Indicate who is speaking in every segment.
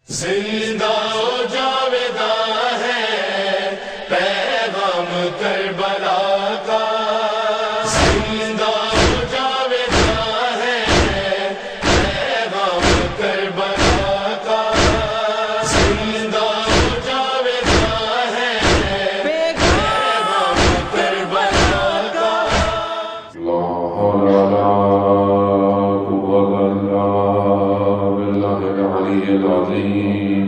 Speaker 1: زندہ و جاویداں ہے پیغام کربلا کا، زندہ و جاویداں ہے پیغام کربلا کا، زندہ و جاویداں ہے پیغام کربلا کا۔
Speaker 2: لا حول ولا قوة إلا بالله العلي العظيم.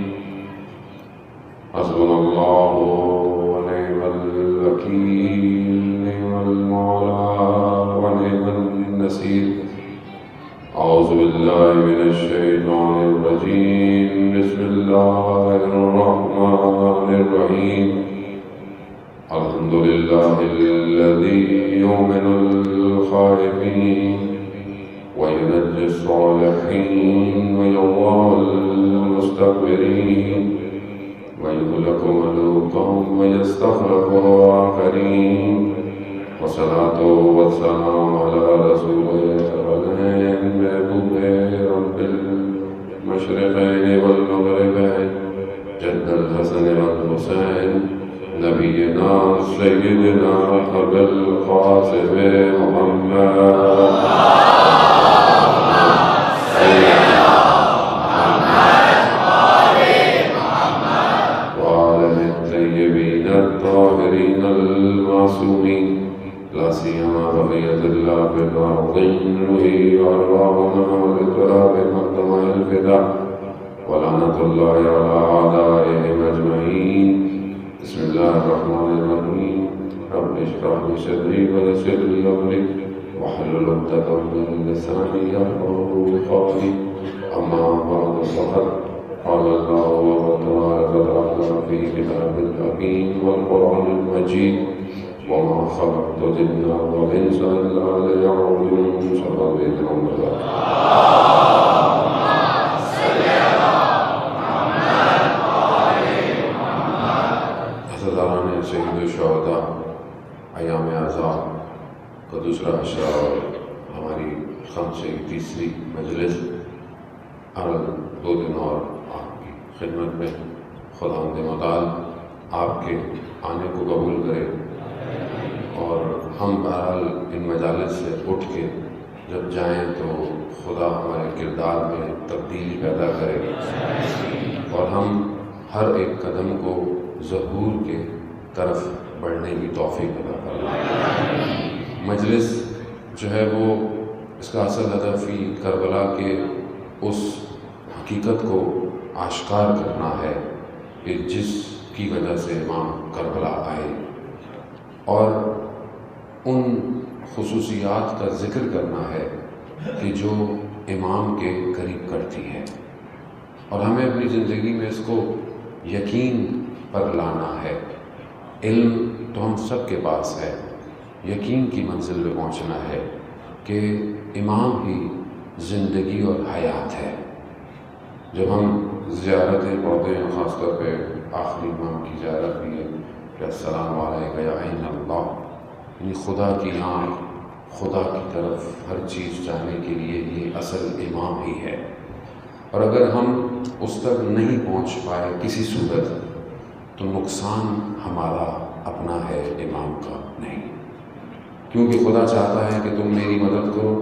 Speaker 2: حسبنا الله ونعم الوكيل، نعم المولى ونعم النصير. أعوذ بالله من الشيطان الرجيم. بسم الله الرحمن الرحيم. الحمد لله الذي يؤمن الخائفين وينجي الصالحين ويرضى المستكبرين ويهلك ملوكا ويستخلف آخرين. والصلاة والسلام على رسوله محبوب رب المشرقين والمغربين جد الحسن والحسين نبينا سيدنا أبي القاسم محمد وعلى الطيبين الطاهرين المعصومين، لا سيما بقية الله في الأرض وهي أرواحنا لتراب مقدمة الفداء، ولعنة الله على أعدائهم أجمعين. بسم الله الرحمن الرحيم. رب اشرح لي صدري ويسر لي أمري واحلل عقدة من لساني يفقهوا قولي. أما بعد فقد قال الله تبارك وتعالى في كتابه الحكيم والقرآن المجيد: وما خلقت الجن والإنس إلا ليعبدون. صلى الله سید الشہداء ایام آزاد کا دوسرا عشرہ اور ہماری خمسے تیسری مجلس ہر 2 دن اور آپ کی خدمت میں خداوند متعال آپ کے آنے کو قبول کرے، اور ہم بہرحال ان مجالس سے اٹھ کے جب جائیں تو خدا ہمارے کردار میں تبدیلی پیدا کرے، اور ہم ہر ایک قدم کو ظہور کے طرف بڑھنے کی توفیق عطا فرمائے۔ مجلس جو ہے وہ اس کا اصل ہدف ہی کربلا کے اس حقیقت کو آشکار کرنا ہے کہ جس کی وجہ سے امام کربلا آئے، اور ان خصوصیات کا ذکر کرنا ہے کہ جو امام کے قریب کرتی ہے، اور ہمیں اپنی زندگی میں اس کو یقین پر لانا ہے۔ علم تو ہم سب کے پاس ہے، یقین کی منزل پہ پہنچنا ہے کہ امام ہی زندگی اور حیات ہے۔ جب ہم زیارتیں پڑھتے ہیں، خاص طور پہ آخری امام کی زیارت بھی ہے کہ السلام علیکم یا عین اللہ، یعنی خدا کی آنکھ، خدا کی طرف ہر چیز جانے کے لیے یہ اصل امام ہی ہے۔ اور اگر ہم اس تک نہیں پہنچ پائے کسی صورت، تو نقصان ہمارا اپنا ہے، امام کا نہیں، کیونکہ خدا چاہتا ہے کہ تم میری مدد کرو۔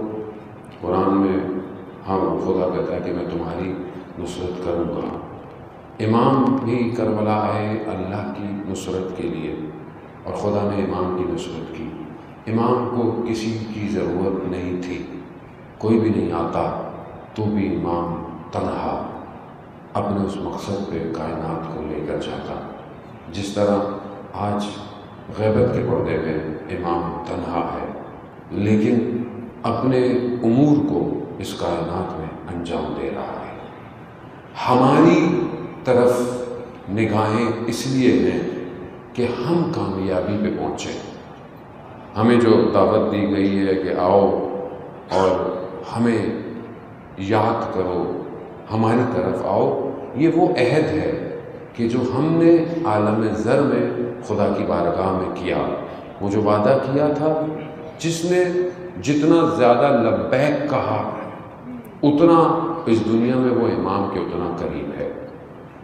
Speaker 2: قرآن میں خدا کہتا ہے کہ میں تمہاری نصرت کروں گا۔ امام بھی کربلا آئے اللہ کی نصرت کے لیے، اور خدا نے امام کی نصرت کی۔ امام کو کسی کی ضرورت نہیں تھی، کوئی بھی نہیں آتا، تو بھی امام تنہا اپنے اس مقصد پہ کائنات کو لے کر جاتا۔ جس طرح آج غیبت کے پردے میں امام تنہا ہے، لیکن اپنے امور کو اس کائنات میں انجام دے رہا ہے۔ ہماری طرف نگاہیں اس لیے ہیں کہ ہم کامیابی پہ پہنچیں۔ ہمیں جو دعوت دی گئی ہے کہ آؤ اور ہمیں یاد کرو، ہماری طرف آؤ، یہ وہ عہد ہے کہ جو ہم نے عالم زر میں خدا کی بارگاہ میں کیا، وہ جو وعدہ کیا تھا، جس نے جتنا زیادہ لبیک کہا اتنا اس دنیا میں وہ امام کے اتنا قریب ہے۔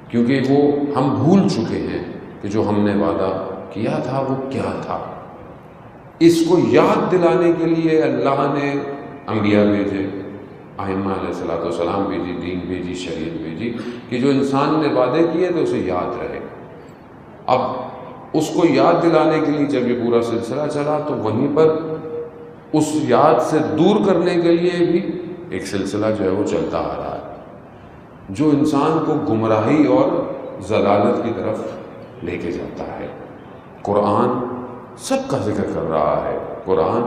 Speaker 2: کیونکہ وہ ہم بھول چکے ہیں کہ جو ہم نے وعدہ کیا تھا وہ کیا تھا۔ اس کو یاد دلانے کے لیے اللہ نے انبیاء بھیجے، ائمہ علیہ السلام بھیجی، دین بھیجی، شریعت بھیجی، کہ جو انسان نے وعدے کیے تو اسے یاد رہے۔ اب اس کو یاد دلانے کے لیے جب یہ پورا سلسلہ چلا تو وہیں پر اس یاد سے دور کرنے کے لیے بھی ایک سلسلہ جو ہے وہ چلتا آ رہا ہے، جو انسان کو گمراہی اور ضلالت کی طرف لے کے جاتا ہے۔ قرآن سب کا ذکر کر رہا ہے، قرآن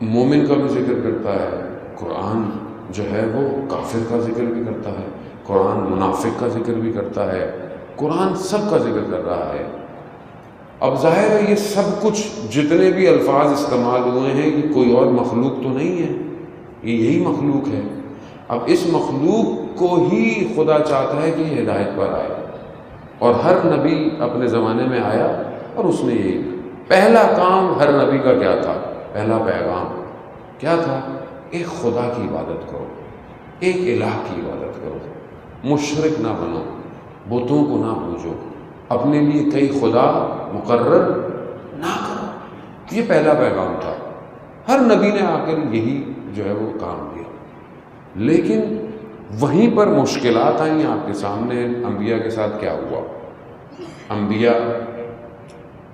Speaker 2: مومن کا بھی ذکر کرتا ہے، قرآن جو ہے وہ کافر کا ذکر بھی کرتا ہے، قرآن منافق کا ذکر بھی کرتا ہے، قرآن سب کا ذکر کر رہا ہے۔ اب ظاہر ہے یہ سب کچھ جتنے بھی الفاظ استعمال ہوئے ہیں یہ کوئی اور مخلوق تو نہیں ہے، یہ یہی مخلوق ہے۔ اب اس مخلوق کو ہی خدا چاہتا ہے کہ یہ ہدایت پر آئے، اور ہر نبی اپنے زمانے میں آیا اور اس نے یہی پہلا کام ہر نبی کا کیا تھا، پہلا پیغام کیا تھا؟ ایک خدا کی عبادت کرو، ایک الہ کی عبادت کرو، مشرک نہ بنو، بتوں کو نہ پوجو، اپنے لیے کئی خدا مقرر نہ کرو۔ یہ پہلا پیغام تھا، ہر نبی نے آ کر یہی جو ہے وہ کام کیا۔ لیکن وہیں پر مشکلات آئیں آپ کے سامنے۔ انبیاء کے ساتھ کیا ہوا؟ انبیاء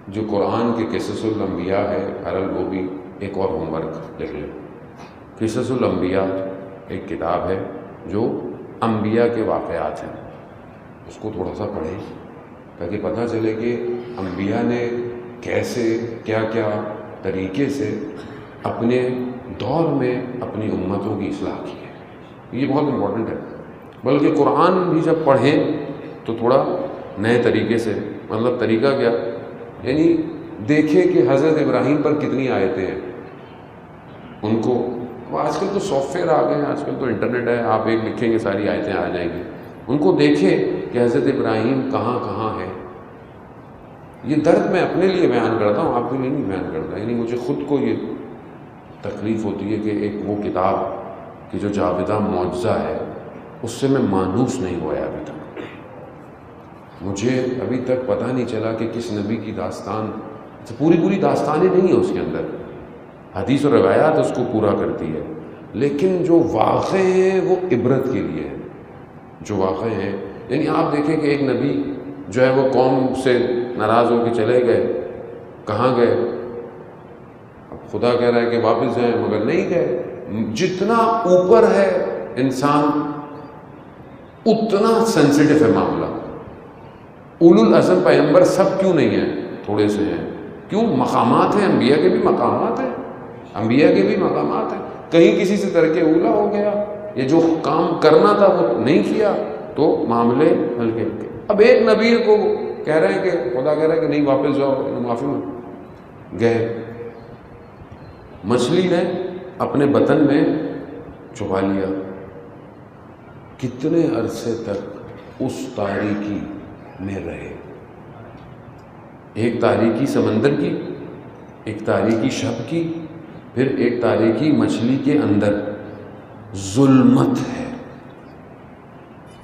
Speaker 2: جو قرآن کے قصص الانبیاء ہے، بہرحال وہ بھی ایک اور ہوم ورک لکھ لیں۔ قصص الانبیاء ایک کتاب ہے جو انبیاء کے واقعات ہیں، اس کو تھوڑا سا پڑھیں تاکہ پتہ چلے کہ انبیاء نے کیسے کیا کیا طریقے سے اپنے دور میں اپنی امتوں کی اصلاح کی ہے۔ یہ بہت امپورٹنٹ ہے۔ بلکہ قرآن بھی جب پڑھیں تو تھوڑا نئے طریقے سے، مطلب طریقہ کیا، یعنی دیکھیں کہ حضرت ابراہیم پر کتنی آیتیں ہیں، ان کو آج کل تو سافٹ ویئر آ گئے ہیں، آج کل تو انٹرنیٹ ہے، آپ ایک لکھیں گے ساری آیتیں آ جائیں گی، ان کو دیکھیں کہ حضرت ابراہیم کہاں کہاں ہے۔ یہ درد میں اپنے لیے بیان کرتا ہوں، آپ کے لیے نہیں بیان کرتا، یعنی مجھے خود کو یہ تکلیف ہوتی ہے کہ ایک وہ کتاب کی جو جاویدہ معجزہ ہے اس سے میں مانوس نہیں ہوا ہے ابھی تک۔ مجھے ابھی تک پتہ نہیں چلا کہ کس نبی کی داستان، پوری داستانیں نہیں ہیں اس کے اندر، حدیث و روایات اس کو پورا کرتی ہے، لیکن جو واقع ہیں وہ عبرت کے لیے ہیں۔ جو واقع ہیں، یعنی آپ دیکھیں کہ ایک نبی جو ہے وہ قوم سے ناراض ہو کے چلے گئے، کہاں گئے؟ اب خدا کہہ رہا ہے کہ واپس جائیں، مگر نہیں گئے۔ جتنا اوپر ہے انسان اتنا سینسیٹیو ہے معاملہ۔ اولو العزم پیغمبر سب کیوں نہیں ہیں؟ تھوڑے سے ہیں، کیوں؟ مقامات ہیں، انبیاء کے بھی مقامات ہیں، انبیاء کے بھی مقامات ہیں۔ کہیں کسی سے ترک اولا ہو گیا، یہ جو کام کرنا تھا وہ نہیں کیا تو معاملے ہلکے ہلکے۔ اب ایک نبی کو کہہ رہے ہیں کہ خدا کہہ رہا ہے کہ نہیں واپس جاؤ، معافی مانگو، گئے، مچھلی نے اپنے بطن میں چھپا لیا، کتنے عرصے تک اس تاریکی میں رہے، ایک تاریکی سمندر کی، ایک تاریکی شب کی، پھر ایک تاریکی مچھلی کے اندر۔ ظلمت ہے،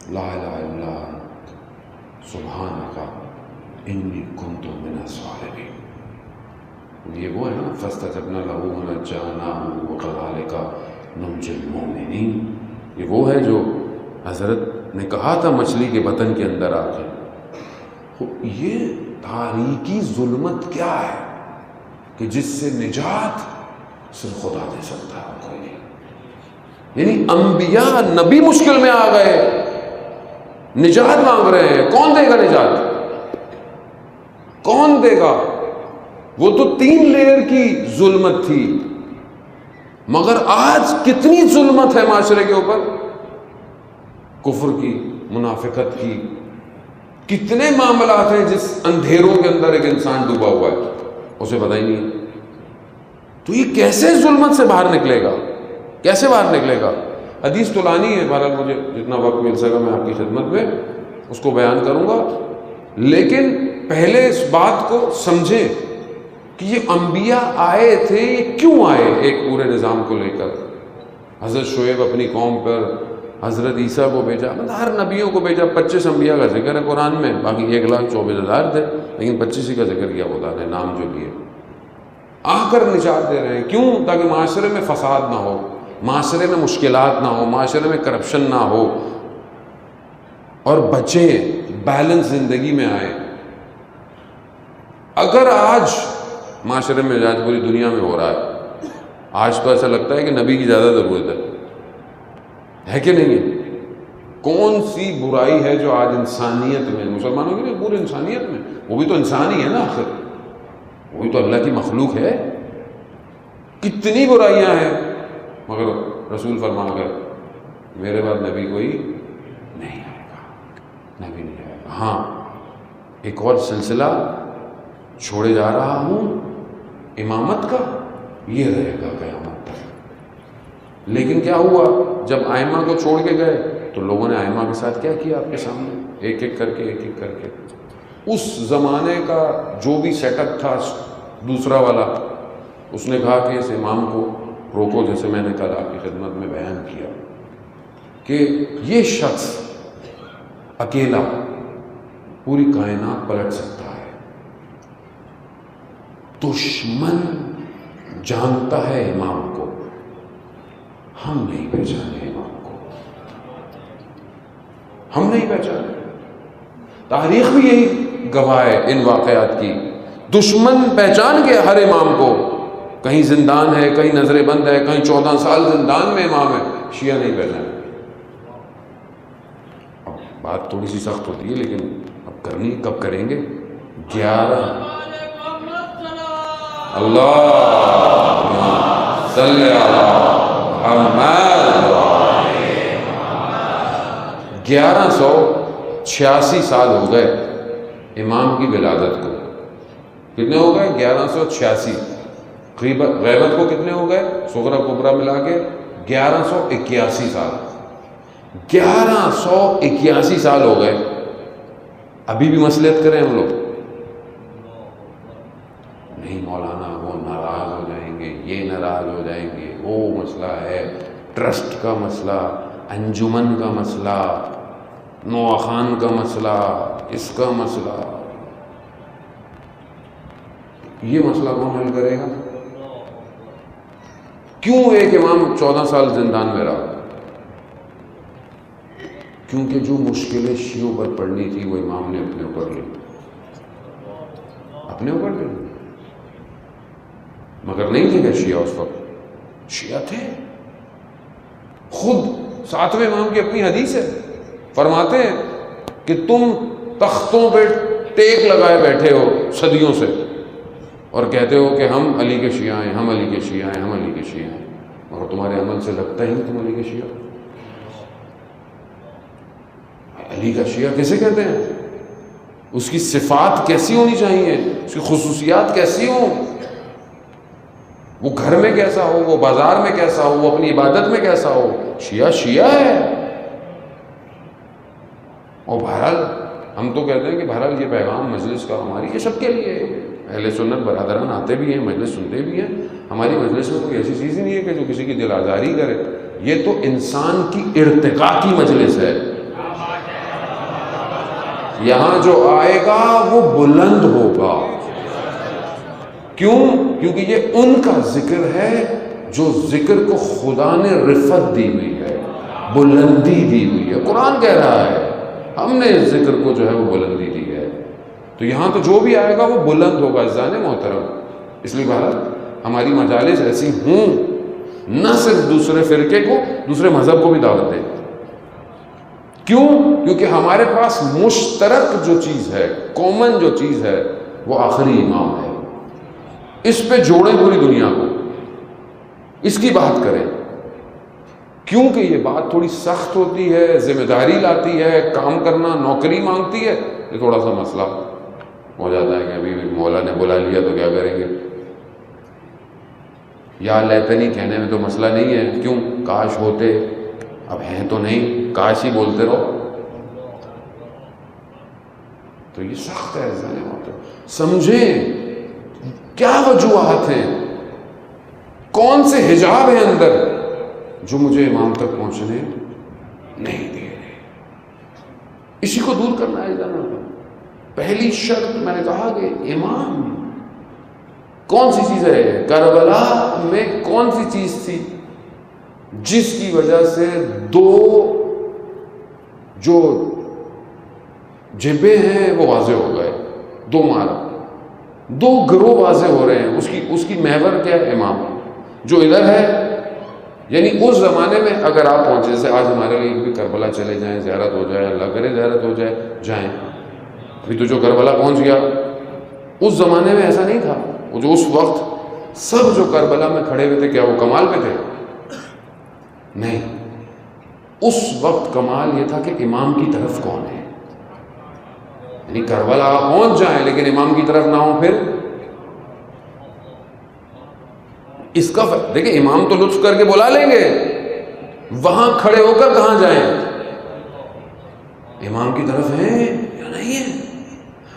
Speaker 2: لا الہ الا انت سبحانک انی کنت من الظالمین۔ یہ وہ ہے نا فاستجبنا لہ ونجیناہ وکذالک ننجی المؤمنین۔ یہ وہ ہے جو حضرت نے کہا تھا مچھلی کے بطن کے اندر آ کے۔ یہ تاریکی ظلمت کیا ہے کہ جس سے نجات صرف خدا دے سکتا ہے، کوئی نہیں۔ یعنی انبیاء نبی مشکل میں آ گئے، نجات مانگ رہے ہیں، کون دے گا نجات؟ کون دے گا؟ وہ تو 3 لیئر کی ظلمت تھی، مگر آج کتنی ظلمت ہے معاشرے کے اوپر، کفر کی، منافقت کی، کتنے معاملات ہیں جس اندھیروں کے اندر ایک انسان ڈوبا ہوا ہے، اسے پتہ ہی نہیں۔ تو یہ کیسے ظلمت سے باہر نکلے گا؟ کیسے باہر نکلے گا؟ حدیث تو لانی ہے، بہرحال مجھے جتنا وقت مل سکا میں آپ کی خدمت میں اس کو بیان کروں گا، لیکن پہلے اس بات کو سمجھیں کہ یہ انبیاء آئے تھے، یہ کیوں آئے؟ ایک پورے نظام کو لے کر حضرت شعیب اپنی قوم پر حضرت عیسیٰ کو بھیجا، مطلب ہر نبیوں کو بھیجا. 25 انبیاء کا ذکر ہے قرآن میں، باقی 1,24,000 تھے، لیکن 25 ہی کا ذکر کیا خدا نے، نام جو لیے. آ کر نجات دے رہے ہیں. کیوں؟ تاکہ معاشرے میں فساد نہ ہو، معاشرے میں مشکلات نہ ہو، معاشرے میں کرپشن نہ ہو، اور بچیں، بیلنس زندگی میں آئے. اگر آج معاشرے میں آج پوری دنیا میں ہو رہا ہے، آج تو ایسا لگتا ہے کہ نبی کی زیادہ ضرورت ہے کہ نہیں ہے؟ کون سی برائی ہے جو آج انسانیت میں، مسلمانوں کی نہیں، پورے انسانیت میں، وہ بھی تو انسان ہی ہے نا آخر، وہ بھی تو اللہ کی مخلوق ہے. کتنی برائیاں ہیں، مگر رسول فرما گئے میرے بعد نبی کوئی نہیں آئے گا، نبی نہیں آئے گا. ہاں ایک اور سلسلہ چھوڑے جا رہا ہوں امامت کا، یہ رہے گا قیامت تک. لیکن کیا ہوا جب ائمہ کو چھوڑ کے گئے تو لوگوں نے ائمہ کے ساتھ کیا کیا آپ کے سامنے، ایک ایک کر کے. اس زمانے کا جو بھی سیٹ اپ تھا دوسرا والا، اس نے کہا کہ اس امام کو روکو، جیسے میں نے کل آپ کی خدمت میں بیان کیا کہ یہ شخص اکیلا پوری کائنات پلٹ سکتا ہے. دشمن جانتا ہے امام کو، ہم نہیں پہچانے امام کو، ہم نہیں پہچانے. تاریخ بھی یہی گواہ ہے ان واقعات کی. دشمن پہچان گیا ہر امام کو، کہیں زندان ہے، کہیں نظر بند ہے، کہیں 14 سال زندان میں امام ہے، شیعہ نہیں پہچانے. اب بات تھوڑی سی سخت ہوتی ہے، لیکن اب کرنی کب کریں گے؟ 11 اللہم صلی علی محمد. 1186 سال ہو گئے امام کی ولادت کو. کتنے ہو گئے؟ 1186. غیبت کو کتنے ہو گئے؟ صغرا کبرا ملا کے 1181 سال. 1181 سال ہو گئے. ابھی بھی مصلحت کریں ہم لوگ؟ نہیں مولانا، وہ ناراض ہو جائیں گے، یہ ناراض ہو جائیں گے، وہ مسئلہ ہے، ٹرسٹ کا مسئلہ، انجمن کا مسئلہ، نواخان کا مسئلہ، اس کا مسئلہ. یہ مسئلہ کون حل کرے گا؟ کیوں ایک امام 14 سال زندان میں رہا؟ کیونکہ جو مشکلیں شیعوں پر پڑنی تھی وہ امام نے اپنے اوپر لی، اپنے اوپر لی. مگر نہیں تھے کہ شیعہ اس وقت؟ شیعہ تھے. خود 7ویں امام کی اپنی حدیث ہے، فرماتے ہیں کہ تم تختوں پہ ٹیک لگائے بیٹھے ہو صدیوں سے اور کہتے ہو کہ ہم علی کے شیعہ ہیں، ہم علی کے شیعہ ہیں، ہم علی کے شیعہ ہیں، مگر تمہارے عمل سے لگتا ہی نہیں تم علی کے شیعہ. علی کا شیعہ کیسے کہتے ہیں؟ اس کی صفات کیسی ہونی چاہیے، اس کی خصوصیات کیسی ہوں، وہ گھر میں کیسا ہو، وہ بازار میں کیسا ہو، وہ اپنی عبادت میں کیسا ہو. شیعہ شیعہ ہے. اور بہرحال ہم تو کہتے ہیں کہ بہرحال یہ پیغام مجلس کا ہماری یہ سب کے لیے، اہل سنت برادران آتے بھی ہیں، مجلس سنتے بھی ہیں. ہماری مجلس میں کوئی ایسی چیز ہی نہیں ہے کہ جو کسی کی دل آزاری کرے. یہ تو انسان کی ارتقاء کی مجلس ہے. یہاں جو آئے گا وہ بلند ہوگا. کیوں؟ کیونکہ یہ ان کا ذکر ہے جو ذکر کو خدا نے رفعت دی ہوئی ہے، بلندی دی ہوئی ہے. قرآن کہہ رہا ہے ہم نے اس ذکر کو جو ہے وہ بلندی دی ہے. تو یہاں تو جو بھی آئے گا وہ بلند ہوگا. عزیزان محترم، اس لیے بہرحال ہماری مجالس ایسی ہوں، نہ صرف دوسرے فرقے کو، دوسرے مذہب کو بھی دعوت دیں. کیوں؟ کیونکہ ہمارے پاس مشترک جو چیز ہے، کامن جو چیز ہے، وہ آخری امام ہے. اس پہ جوڑیں پوری دنیا کو، اس کی بات کریں. کیونکہ یہ بات تھوڑی سخت ہوتی ہے، ذمہ داری لاتی ہے، کام کرنا، نوکری مانگتی ہے. یہ تھوڑا سا مسئلہ ہو جاتا ہے کہ ابھی مولا نے بلا لیا تو کیا کریں گے. یا لیتنی کہنے میں تو مسئلہ نہیں ہے، کیوں؟ کاش ہوتے، اب ہیں تو نہیں، کاش ہی بولتے رہو. تو یہ سخت ہے. سمجھیں کیا وجوہات ہیں، کون سے حجاب ہیں اندر جو مجھے امام تک پہنچنے نہیں دے رہے. اسی کو دور کرنا ہے جانا. پہلی شرط میں نے کہا کہ امام کون سی چیز ہے؟ کربلا میں کون سی چیز تھی جس کی وجہ سے دو جو جبے ہیں وہ واضح ہو گئے، دو مارا، دو گروہ واضح ہو رہے ہیں. اس کی محور کیا ہے؟ امام. جو ادھر ہے، یعنی اس زمانے میں اگر آپ پہنچے، جیسے آج ہمارے لیے بھی کربلا چلے جائیں، زیارت ہو جائے، اللہ کرے زیارت ہو جائے، جائیں. ابھی تو جو کربلا پہنچ گیا، اس زمانے میں ایسا نہیں تھا. وہ جو اس وقت سب جو کربلا میں کھڑے ہوئے تھے، کیا وہ کمال پہ تھے؟ نہیں. اس وقت کمال یہ تھا کہ امام کی طرف کون ہے. یعنی کربلا آپ پہنچ جائیں لیکن امام کی طرف نہ ہوں، پھر اس کا دیکھیں، امام تو لطف کر کے بلا لیں گے، وہاں کھڑے ہو کر کہاں جائیں؟ امام کی طرف ہیں یا نہیں ہے؟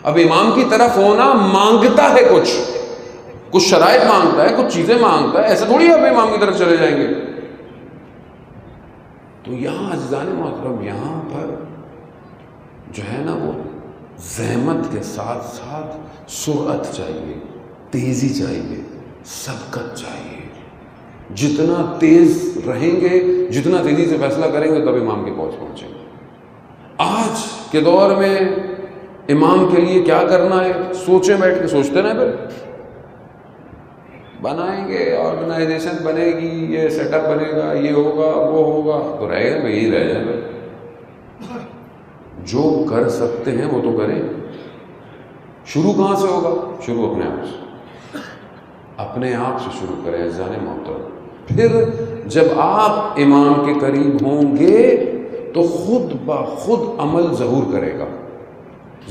Speaker 2: اب امام کی طرف ہونا مانگتا ہے کچھ شرائط مانگتا ہے، کچھ چیزیں مانگتا ہے. ایسا تھوڑی آپ امام کی طرف چلے جائیں گے. تو یہاں عزیزان محترم، یہاں پر جو ہے نا وہ زحمت کے ساتھ ساتھ سرعت چاہیے، تیزی چاہیے، سبقت چاہیے. جتنا تیز رہیں گے، جتنا تیزی سے فیصلہ کریں گے، تب امام کے پہنچیں گے. آج کے دور میں امام کے لیے کیا کرنا ہے؟ سوچیں، بیٹھ کے سوچتے نا، پھر بنائیں گے، آرگنائزیشن بنے گی، یہ سیٹ اپ بنے گا، یہ ہوگا، وہ ہوگا، تو رہے گا یہی رہ جائے. جو کر سکتے ہیں وہ تو کریں. شروع کہاں سے ہوگا؟ شروع اپنے آپ سے، اپنے آپ سے شروع کریں عزیزان محترم. پھر جب آپ امام کے قریب ہوں گے تو خود بخود عمل ظہور کرے گا،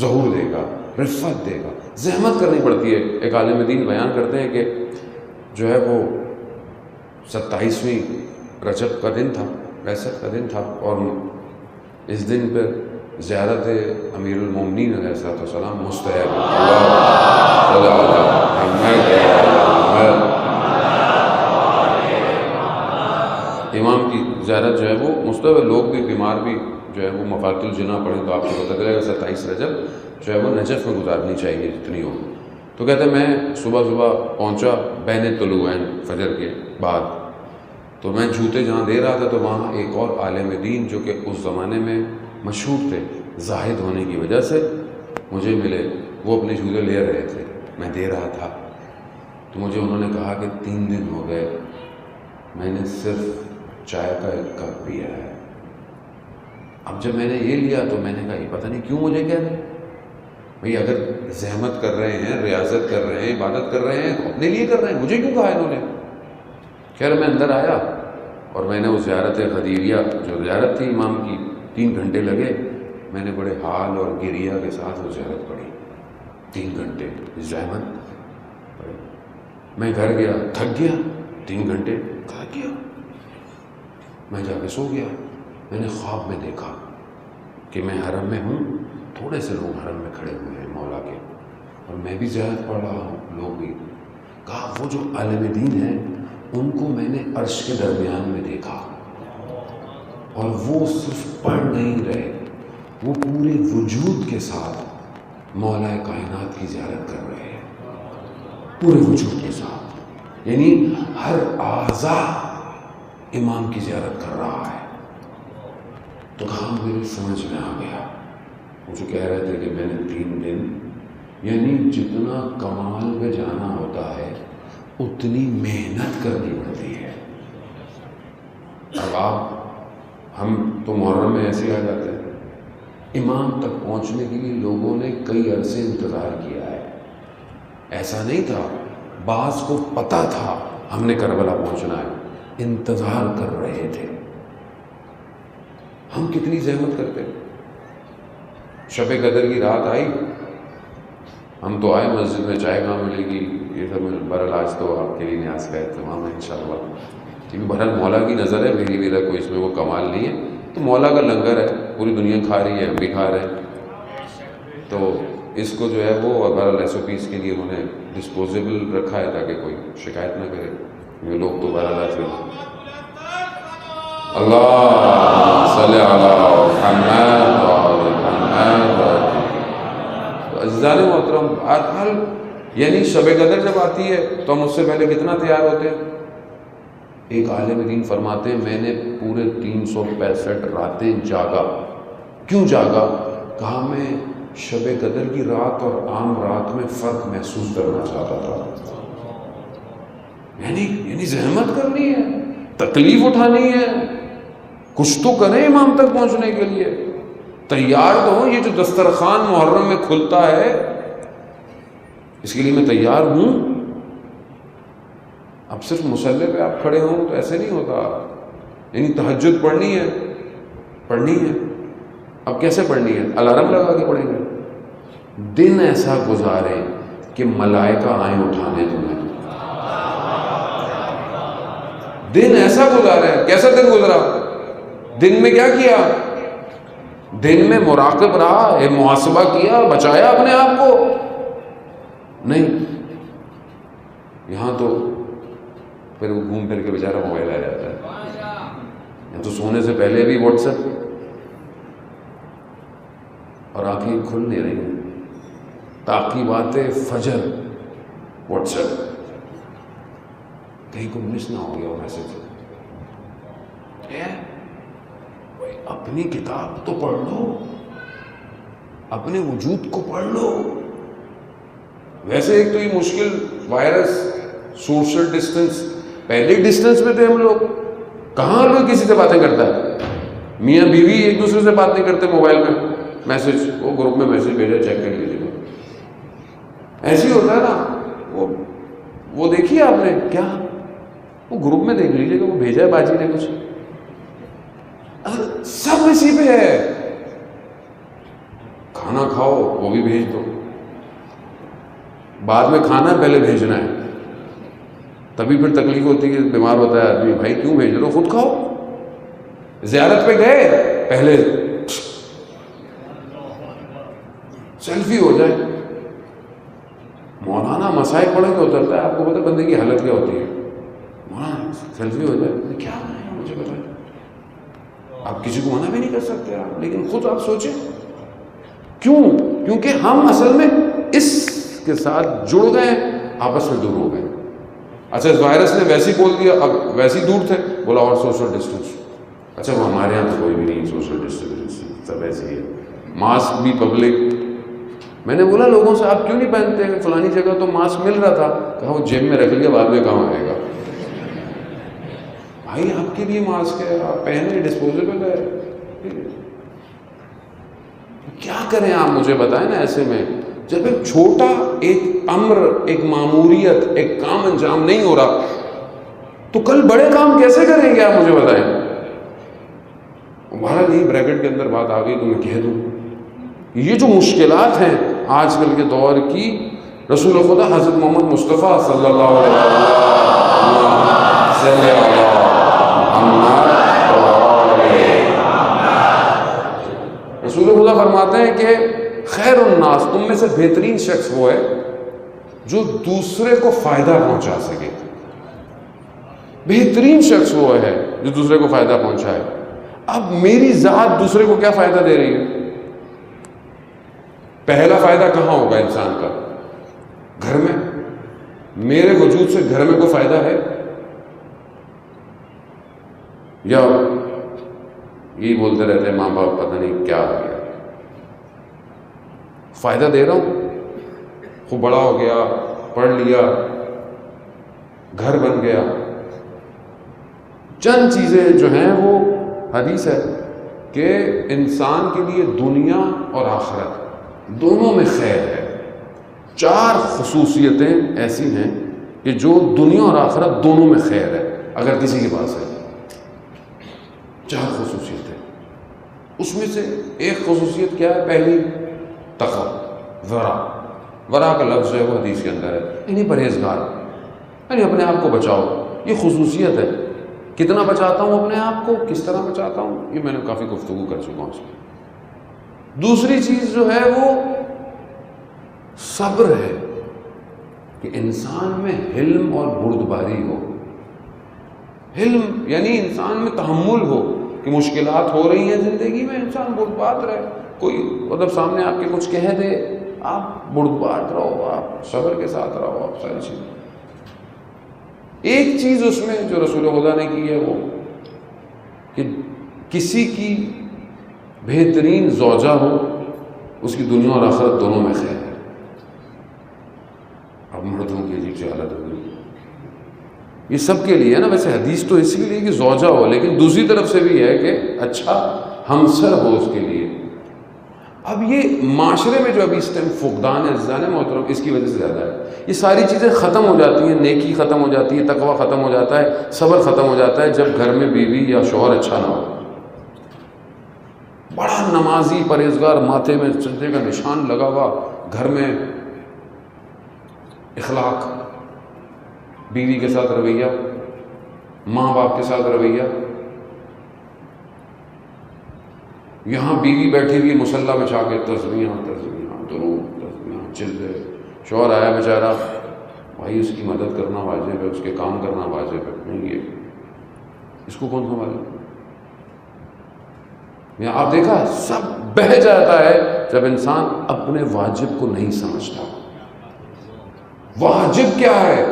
Speaker 2: ظہور دے گا، رفت دے گا. زحمت کرنی پڑتی ہے. ایک عالم دین بیان کرتے ہیں کہ جو ہے وہ 27ویں رجب کا دن تھا، بعثت کا دن تھا، اور اس دن پہ زیارت امیر المومنین علیہ السلام مستحب. امام کی زیارت جو ہے وہ مستحب ہے. لوگ بھی، بیمار بھی جو ہے وہ مفات الجنا پڑھیں تو آپ کو پتہ چلے گا 27 رجب جو ہے وہ نجف میں گزارنی چاہیے جتنی ہو. تو کہتے ہیں میں صبح پہنچا بین طلوعین، فجر کے بعد. تو میں جوتے جہاں دے رہا تھا تو وہاں ایک اور عالم دین جو کہ اس زمانے میں مشہور تھے زاہد ہونے کی وجہ سے، مجھے ملے. وہ اپنے جوتے لے رہے تھے، میں دے رہا تھا. تو مجھے انہوں نے کہا کہ 3 دن ہو گئے میں نے صرف چائے کا 1 کپ پیا ہے. اب جب میں نے یہ لیا تو میں نے کہا یہ پتہ نہیں کیوں مجھے کہہ رہے ہیں. بھئی اگر زحمت کر رہے ہیں، ریاضت کر رہے ہیں، عبادت کر رہے ہیں تو اپنے لیے کر رہے ہیں، مجھے کیوں کہا انہوں نے؟ خیر میں اندر آیا اور میں نے وہ زیارت غدیریہ جو زیارت تھی امام کی، 3 گھنٹے لگے. میں نے بڑے حال اور گریہ کے ساتھ وہ زیارت پڑھی. 3 گھنٹے زحمت پڑھی. میں گھر گیا، تھک گیا. 3 گھنٹے تھک گیا. میں جا کے سو گیا. میں نے خواب میں دیکھا کہ میں حرم میں ہوں، تھوڑے سے لوگ حرم میں کھڑے ہوئے ہیں مولا کے، اور میں بھی زیارت پڑھ رہا ہوں، لوگ بھی. کہا وہ جو عالم دین ہیں ان کو میں نے عرش کے درمیان میں دیکھا، اور وہ صرف پڑھ نہیں رہے، وہ پورے وجود کے ساتھ مولا کائنات کی زیارت کر رہے ہیں، پورے وجود کے ساتھ. یعنی ہر اعضا امام کی زیارت کر رہا ہے. تو کہا میری سمجھ میں آ گیا. مجھے کہہ رہے تھے کہ میں نے 3 دن، یعنی جتنا کمال پہ جانا ہوتا ہے اتنی محنت کرنی پڑتی ہے. اب ہم تو محرم میں ایسے آ جاتے ہیں. امام تک پہنچنے کے لیے لوگوں نے کئی عرصے انتظار کیا ہے. ایسا نہیں تھا، بعض کو پتہ تھا ہم نے کربلا پہنچنا ہے، انتظار کر رہے تھے. ہم کتنی زحمت کرتے. شب قدر کی رات آئی، ہم تو آئے مسجد میں، چائے کہاں ملے گی، یہ سب. بہرحال آج تو آپ کے لیے نیاز کا اہتمام ہے انشاءاللہ، کیونکہ بہرحال مولا کی نظر ہے، میرا کوئی اس میں وہ کمال نہیں ہے. تو مولا کا لنگر ہے، پوری دنیا کھا رہی ہے، ہم بھی کھا رہے ہیں. تو اس کو جو ہے وہ بہرحال SOPs کے لیے انہوں نے ڈسپوزیبل رکھا ہے تاکہ کوئی شکایت نہ کرے. یہ لوگ تو بہرحال اللہ صلی علی محمد وعلی محمد. عزیزان محترم، آج یعنی شب قدر جب آتی ہے تو ہم اس سے پہلے کتنا تیار ہوتے ہیں؟ ایک عالم دین فرماتے ہیں میں نے پورے 365 راتیں جاگا. کیوں جاگا؟ کہا میں شب قدر کی رات اور عام رات میں فرق محسوس کرنا چاہتا تھا. یعنی زحمت کرنی ہے، تکلیف اٹھانی ہے، کچھ تو کریں امام تک پہنچنے کے لیے، تیار تو ہوں. یہ جو دسترخوان محرم میں کھلتا ہے اس کے لیے میں تیار ہوں. اب صرف مصلی پہ آپ کھڑے ہوں تو ایسے نہیں ہوتا. یعنی تہجد پڑھنی ہے. اب کیسے پڑھنی ہے؟ الارم لگا کے پڑھیں گے. دن ایسا گزارے کہ ملائکہ آئیں اٹھانے تمہیں. دن ایسا گزارے. کیسا دن گزرا؟ دن میں کیا کیا؟ دن میں مراقب رہا، محاسبہ کیا، بچایا اپنے آپ کو؟ نہیں. یہاں تو پھر وہ گھوم پھر کے بیچارہ موبائل آ جاتا ہے. یہاں تو سونے سے پہلے بھی واٹس ایپ اور آنکھیں کھل نہیں رہی ہیں. تعقیبات فجر واٹس ایپ، کہیں کو مس نہ ہو گیا وہ میسج. اپنی کتاب تو پڑھ لو، اپنے وجود کو پڑھ لو. ویسے ایک تو یہ مشکل وائرس، سوشل ڈسٹنس، پہلے ڈسٹنس میں تھے ہم لوگ. کہاں لوگ کسی سے باتیں کرتا ہے؟ میاں بیوی ایک دوسرے سے بات نہیں کرتے موبائل میں. میسج، وہ گروپ میں میسج بھیجا، چیک کر لیجیے گا. ایسے ہی ہوتا ہے نا. وہ دیکھیے آپ نے کیا، وہ گروپ میں دیکھ لیجیے گا، وہ بھیجا ہے باجی نے کچھ. سب اسی پہ ہے. کھانا کھاؤ وہ بھی بھیج دو. بعد میں کھانا پہلے بھیجنا ہے. تبھی پھر تکلیف ہوتی ہے کہ بیمار ہوتا ہے آدمی. بھائی کیوں بھیج رہے ہو؟ خود کھاؤ. زیارت پہ گئے پہلے سیلفی ہو جائے. مولانا مسائل پڑھ کے اترتا ہے. آپ کو پتہ بندے کی حالت کیا ہوتی ہے؟ مولانا سیلفی ہو جائے. کیا ہے مجھے بتائیں. آپ کسی کو منع بھی نہیں کر سکتے آپ، لیکن خود آپ سوچیں کیوں؟ کیونکہ ہم اصل میں اس کے ساتھ جڑ گئے، آپس میں دور ہو گئے. اچھا اس وائرس نے ویسے ہی بول دیا، اب ویسے ہی دور تھے، بولا اور سوشل ڈسٹینس. اچھا وہ ہمارے یہاں تو کوئی بھی نہیں سوشل ڈسٹینس، سب ایسے ہی ہے. ماسک بھی پبلک. میں نے بولا لوگوں سے آپ کیوں نہیں پہنتے؟ فلانی جگہ تو ماسک مل رہا تھا. کہا وہ جیب میں رکھ لیا، بعد میں کہاں آئے گا. بھائی آپ کے لیے ماسک ہے، آپ پہنے، ڈسپوزیبل ہے. کیا کریں آپ مجھے بتائیں نا. ایسے میں جب ایک چھوٹا ایک امر، ایک معمولیت، ایک کام انجام نہیں ہو رہا تو کل بڑے کام کیسے کریں گے آپ مجھے بتائیں. ہمارا نہیں بریکٹ کے اندر بات آ گئی تو میں کہہ دوں، یہ جو مشکلات ہیں آج کل کے دور کی، رسول خدا حضرت محمد مصطفیٰ صلی اللہ علیہ وسلم رسول خدا فرماتے ہیں کہ خیر الناس، تم میں سے بہترین شخص وہ ہے جو دوسرے کو فائدہ پہنچا سکے. بہترین شخص وہ ہے جو دوسرے کو فائدہ پہنچائے. اب میری ذات دوسرے کو کیا فائدہ دے رہی ہے؟ پہلا فائدہ کہاں ہوگا انسان کا؟ گھر میں. میرے وجود سے گھر میں کوئی فائدہ ہے؟ یا یہی بولتے رہتے ہیں ماں باپ پتہ نہیں کیا ہو گیا. فائدہ دے رہا ہوں، خوب بڑا ہو گیا، پڑھ لیا، گھر بن گیا. چند چیزیں جو ہیں وہ حدیث ہے کہ انسان کے لیے دنیا اور آخرت دونوں میں خیر ہے. 4 خصوصیتیں ایسی ہیں کہ جو دنیا اور آخرت دونوں میں خیر ہے اگر کسی کے پاس ہے. 4 خصوصیتیں. اس میں سے ایک خصوصیت کیا ہے؟ پہلی تقوی، ورع کا لفظ ہے وہ حدیث کے اندر ہے، یعنی پرہیزگار، یعنی اپنے آپ کو بچاؤ. یہ خصوصیت ہے. کتنا بچاتا ہوں اپنے آپ کو، کس طرح بچاتا ہوں، یہ میں نے کافی گفتگو کر چکا ہوں اس میں. دوسری چیز جو ہے وہ صبر ہے، کہ انسان میں حلم اور بردباری ہو. حلم یعنی انسان میں تحمل ہو کہ مشکلات ہو رہی ہیں زندگی میں، انسان بردبار رہے. کوئی مطلب سامنے آپ کے کچھ کہہ دے، آپ بردبار رہو، آپ صبر کے ساتھ رہو، آپ ساری چیزیں. ایک چیز اس میں جو رسول خدا نے کی ہے وہ کہ کسی کی بہترین زوجہ ہو، اس کی دنیا اور آخرت دونوں میں خیر ہے. اب مردوں کی عجیب سی حالت ہو گئی. یہ سب کے لیے ہے نا، ویسے حدیث تو اسی لیے کہ زوجہ ہو، لیکن دوسری طرف سے بھی ہے کہ اچھا ہمسر ہو اس کے لیے. اب یہ معاشرے میں جو ابھی اس ٹائم فقدان ہے عزیزان محترم، اس کی وجہ سے زیادہ ہے. یہ ساری چیزیں ختم ہو جاتی ہیں، نیکی ختم ہو جاتی ہے، تقوی ختم ہو جاتا ہے، صبر ختم ہو جاتا ہے جب گھر میں بیوی یا شوہر اچھا نہ ہو. بڑا نمازی پرہیزگار، ماتھے میں سجدے کا نشان لگا ہوا، گھر میں اخلاق، بیوی کے ساتھ رویہ، ماں باپ کے ساتھ رویہ. یہاں بیوی بیٹھی ہوئی مصلی بچھا کے تسبیحاں درود تسبیحاں چلے، شوہر آیا بیچارہ، بھائی اس کی مدد کرنا واجب ہے، اس کے کام کرنا واجب ہے. نہیں، یہ اس کو کون سنبھالے؟ آپ دیکھا سب بہہ جاتا ہے جب انسان اپنے واجب کو نہیں سمجھتا. واجب کیا ہے؟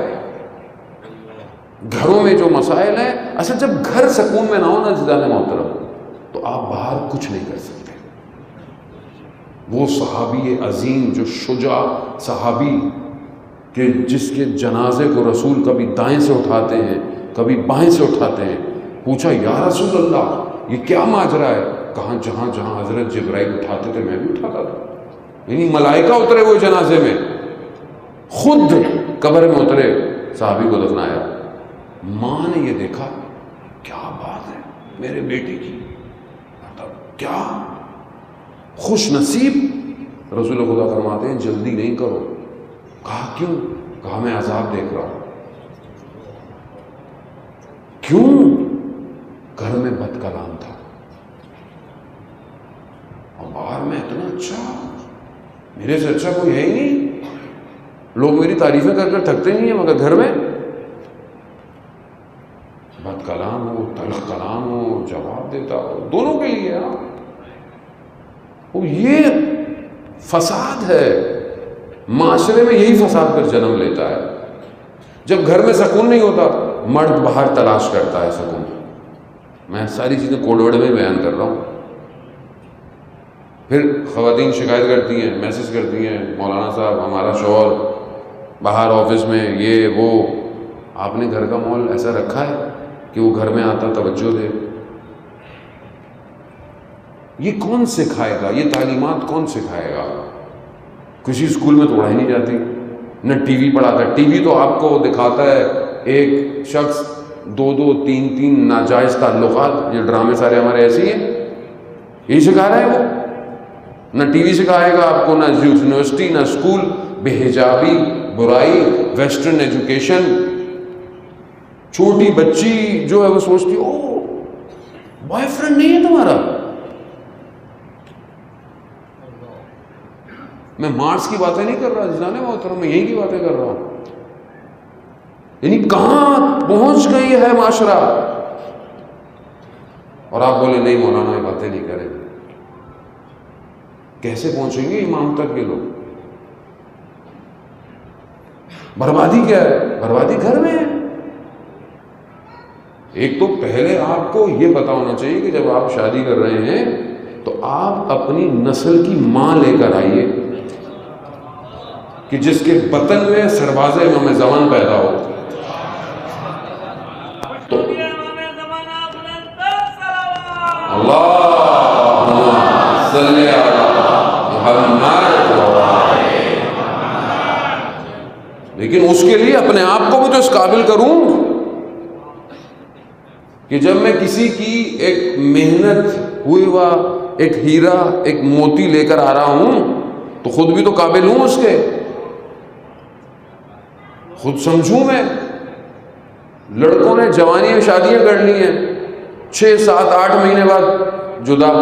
Speaker 2: گھروں میں جو مسائل ہیں، اصل جب گھر سکون میں نہ ہو نا عزیزان محترم، تو آپ باہر کچھ نہیں کر سکتے. وہ صحابی عظیم جو شجاع صحابی کہ جس کے جنازے کو رسول کبھی دائیں سے اٹھاتے ہیں کبھی بائیں سے اٹھاتے ہیں، پوچھا یا رسول اللہ یہ کیا ماجرا ہے؟ کہاں جہاں جہاں حضرت جبرائیل اٹھاتے تھے میں بھی اٹھاتا تھا. یعنی ملائکہ اترے ہوئے جنازے میں، خود قبر میں اترے، صحابی کو دفنایا. ماں نے یہ دیکھا، کیا بات ہے میرے بیٹی کی، کیا خوش نصیب. رسول خدا فرماتے ہیں جلدی نہیں کرو. کہا کیوں؟ کہا میں عذاب دیکھ رہا ہوں. کیوں؟ گھر میں بد کلام تھا اور باہر میں اتنا اچھا، میرے سے اچھا کوئی ہے ہی نہیں، لوگ میری تعریفیں کر کر تھکتے نہیں ہیں، مگر گھر میں بد کلام ہو، تلخ کلام ہو، جواب دیتا ہو، دونوں کے لیے نا. یہ فساد ہے معاشرے میں، یہی فساد پر جنم لیتا ہے. جب گھر میں سکون نہیں ہوتا، مرد باہر تلاش کرتا ہے سکون. میں ساری چیزیں کوڈ ورڈ میں بیان کر رہا ہوں. پھر خواتین شکایت کرتی ہیں، میسج کرتی ہیں، مولانا صاحب ہمارا شوہر باہر آفس میں یہ وہ. آپ نے گھر کا ماحول ایسا رکھا ہے کہ وہ گھر میں آتا توجہ دے؟ یہ کون سکھائے گا؟ یہ تعلیمات کون سکھائے گا؟ کسی اسکول میں تو پڑھائی نہیں جاتی، نہ ٹی وی پڑھاتا ہے. ٹی وی تو آپ کو دکھاتا ہے ایک شخص 2 3 ناجائز تعلقات. یہ ڈرامے سارے ہمارے ایسے ہی ہیں، یہی سکھا رہا ہے وہ. نہ ٹی وی سکھائے گا آپ کو، نہ یونیورسٹی، نہ اسکول. بے حجابی، برائی، ویسٹرن ایجوکیشن. چھوٹی بچی جو ہے وہ سوچتی او بوائے فرینڈ نہیں ہے تمہارا. میں مارس کی باتیں نہیں کر رہا عزیزان محترم، میں یہی کی باتیں کر رہا ہوں. یعنی کہاں پہنچ گئی ہے معاشرہ. اور آپ بولے نہیں مولانا یہ باتیں نہیں کریں. کیسے پہنچیں گے امام تک یہ لوگ؟ بربادی کیا ہے؟ بربادی گھر میں ہے. ایک تو پہلے آپ کو یہ پتا ہونا چاہیے کہ جب آپ شادی کر رہے ہیں تو آپ اپنی نسل کی ماں لے کر آئیے کہ جس کے بطن میں سرباز امام زمان پیدا ہو. تو اللہم صلی علی محمد. لیکن اس کے لیے اپنے آپ کو بھی تو اس قابل کروں کہ جب میں کسی کی ایک محنت ہوئی ہوا ایک ہیرا ایک موتی لے کر آ رہا ہوں تو خود بھی تو قابل ہوں اس کے، خود سمجھوں میں. لڑکوں نے جوانی میں شادیاں کر لی ہیں، 6 7 8 مہینے بعد جدا.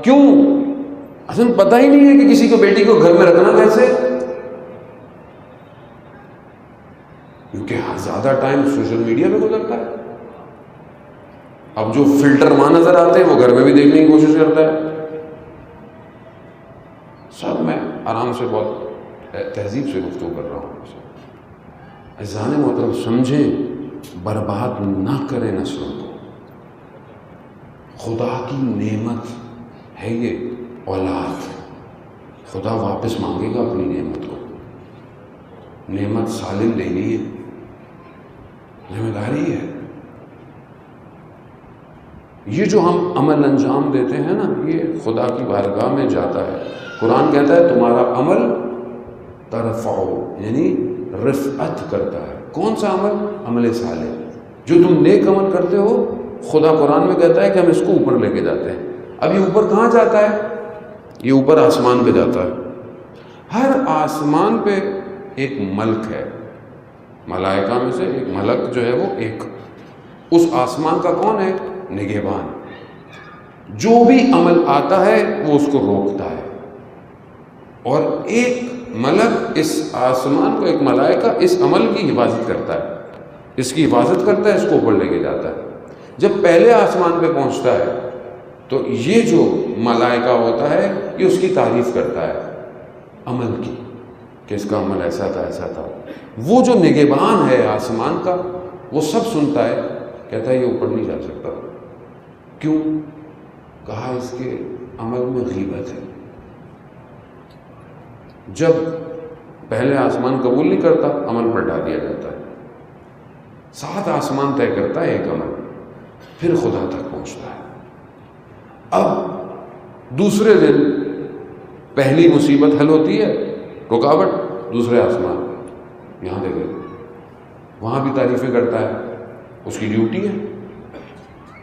Speaker 2: کیوں؟ اصل پتہ ہی نہیں ہے کہ کسی کو بیٹی کو گھر میں رکھنا کیسے. کیونکہ زیادہ ٹائم سوشل میڈیا پہ گزرتا ہے. اب جو فلٹر وہاں نظر آتے ہیں وہ گھر میں بھی دیکھنے کی کوشش کرتا ہے. سب میں آرام سے بہت تہذیب سے گفتگو کر رہا ہوں. عزیزان محترم سمجھیں، برباد نہ کریں نسلوں کو. خدا کی نعمت ہے یہ اولاد. خدا واپس مانگے گا اپنی نعمت کو. نعمت سالم لینی ہے، ذمہ داری ہے. یہ جو ہم عمل انجام دیتے ہیں نا، یہ خدا کی بارگاہ میں جاتا ہے. قرآن کہتا ہے تمہارا عمل ترفعو، یعنی رفعت کرتا ہے. کون سا عمل؟ عمل صالح. جو تم نیک عمل کرتے ہو، خدا قرآن میں کہتا ہے کہ ہم اس کو اوپر لے کے جاتے ہیں. اب یہ اوپر کہاں جاتا ہے؟ یہ اوپر آسمان پہ جاتا ہے. ہر آسمان پہ ایک ملک ہے، ملائکہ میں سے ایک ملک جو ہے وہ ایک. اس آسمان کا کون ہے؟ نگہبان. جو بھی عمل آتا ہے وہ اس کو روکتا ہے. اور ایک ملک اس آسمان کو، ایک ملائکہ اس عمل کی حفاظت کرتا ہے. اس کی حفاظت کرتا ہے، اس کو اوپر لے کے جاتا ہے. جب پہلے آسمان پہ پہنچتا ہے تو یہ جو ملائکہ ہوتا ہے یہ اس کی تعریف کرتا ہے عمل کی، کہ اس کا عمل ایسا تھا ایسا تھا. وہ جو نگہبان ہے آسمان کا، وہ سب سنتا ہے، کہتا ہے یہ اوپر نہیں جا سکتا. کیوں؟ کہا اس کے عمل میں غیبت ہے. جب پہلے آسمان قبول نہیں کرتا، عمل پلٹا دیا جاتا ہے. 7 آسمان طے کرتا ہے ایک عمل، پھر خدا تک پہنچتا ہے. اب دوسرے دن پہلی مصیبت حل ہوتی ہے، رکاوٹ دوسرے آسمان. یہاں دیکھیں، وہاں بھی تعریفیں کرتا ہے، اس کی ڈیوٹی ہے.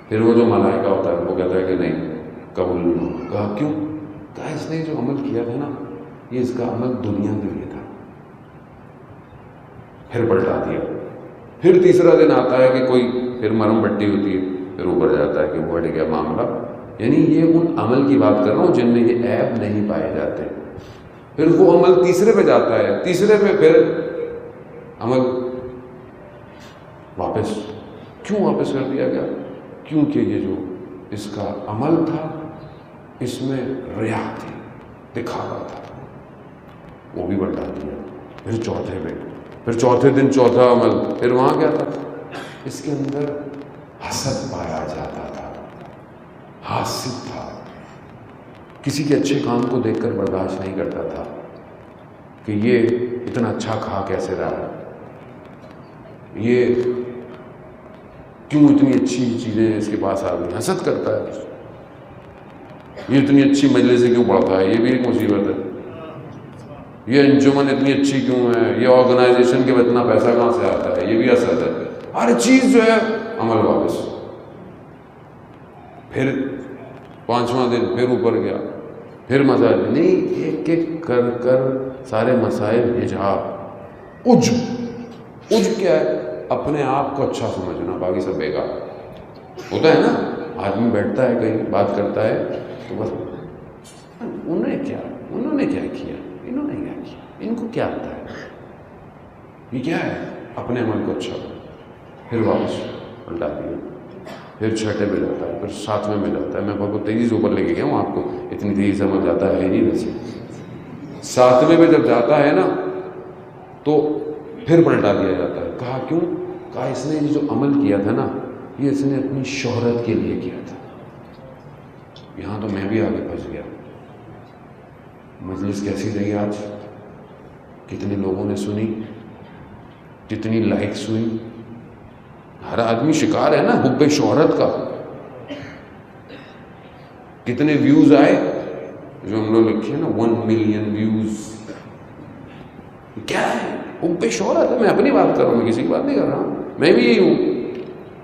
Speaker 2: پھر وہ جو ملائکہ ہوتا ہے وہ کہتا ہے کہ نہیں، قبول نہیں ہو. کہا کیوں؟ کہا اس نے جو عمل کیا تھا نا، یہ اس کا عمل دنیا کے لیے تھا. پھر پلٹا دیا. پھر تیسرا دن آتا ہے کہ کوئی پھر مرم پٹی ہوتی ہے، پھر اوپر جاتا ہے کہ وہ بڑھ گیا معاملہ. یعنی یہ ان عمل کی بات کر رہا ہوں جن میں یہ عیب نہیں پائے جاتے. پھر وہ عمل تیسرے پہ جاتا ہے، تیسرے پہ پھر عمل واپس. کیوں واپس کر دیا گیا؟ کیونکہ یہ جو اس کا عمل تھا اس میں ریا تھی، دکھاوا تھا، وہ بھی بڑھا دیا. پھر چوتھے پہ، پھر چوتھے دن چوتھا عمل. پھر وہاں کیا تھا؟ اس کے اندر حسد پایا جاتا تھا، حاسد تھا. کسی کے اچھے کام کو دیکھ کر برداشت نہیں کرتا تھا کہ یہ اتنا اچھا کھا کیسے رہا ہے، یہ کیوں اتنی اچھی چیزیں اس کے پاس آ گئی. حسد کرتا ہے. یہ اتنی اچھی مجلسیں کیوں پڑھتا ہے، یہ بھی ایک مصیبت ہے. یہ انجمن اتنی اچھی کیوں ہے، یہ آرگنائزیشن کے اتنا پیسہ کہاں سے آتا ہے، یہ بھی حسد ہے. ہر چیز جو ہے عمل واپس. پھر 5واں دن پھر اوپر گیا، پھر مسائل. نہیں، ایک ایک کر کر سارے مسائل. حجاب، عجب کیا ہے؟ اپنے آپ کو اچھا سمجھنا، باقی سب بیکار. ہوتا ہے نا، آدمی بیٹھتا ہے کہیں بات کرتا ہے تو بس انہوں نے کیا کیا، انہوں نے کیا کیا، ان کو کیا آتا ہے، یہ کیا ہے. اپنے عمل کو اچھا. پھر واپس پلٹا دیا. پھر 6ٹھے میں جاتا ہے، پھر 7ویں میں جاتا ہے. میں بہت تیزی سے اوپر لے کے گیا ہوں آپ کو، اتنی تیزی سے عمل جاتا ہے نہیں ویسے. 7ویں میں جب جاتا ہے نا تو پھر پلٹا دیا جاتا ہے. کہا کیوں؟ کہا اس نے یہ جو عمل کیا تھا نا، یہ اس نے اپنی شہرت کے لیے کیا تھا. یہاں تو میں بھی آگے پھنس گیا. مجلس کیسی رہی آج؟ کتنے لوگوں نے سنی، کتنی لائکس ہوئی. ہر آدمی شکار ہے نا حب شہرت کا. کتنے ویوز آئے، جو ہم لوگ لکھے ہیں نا 1 ملین ویوز. کیا ہے؟ حب شہرت ہے. میں اپنی بات کر رہا ہوں، میں کسی کی بات نہیں کر رہا ہوں. میں بھی یہی ہوں.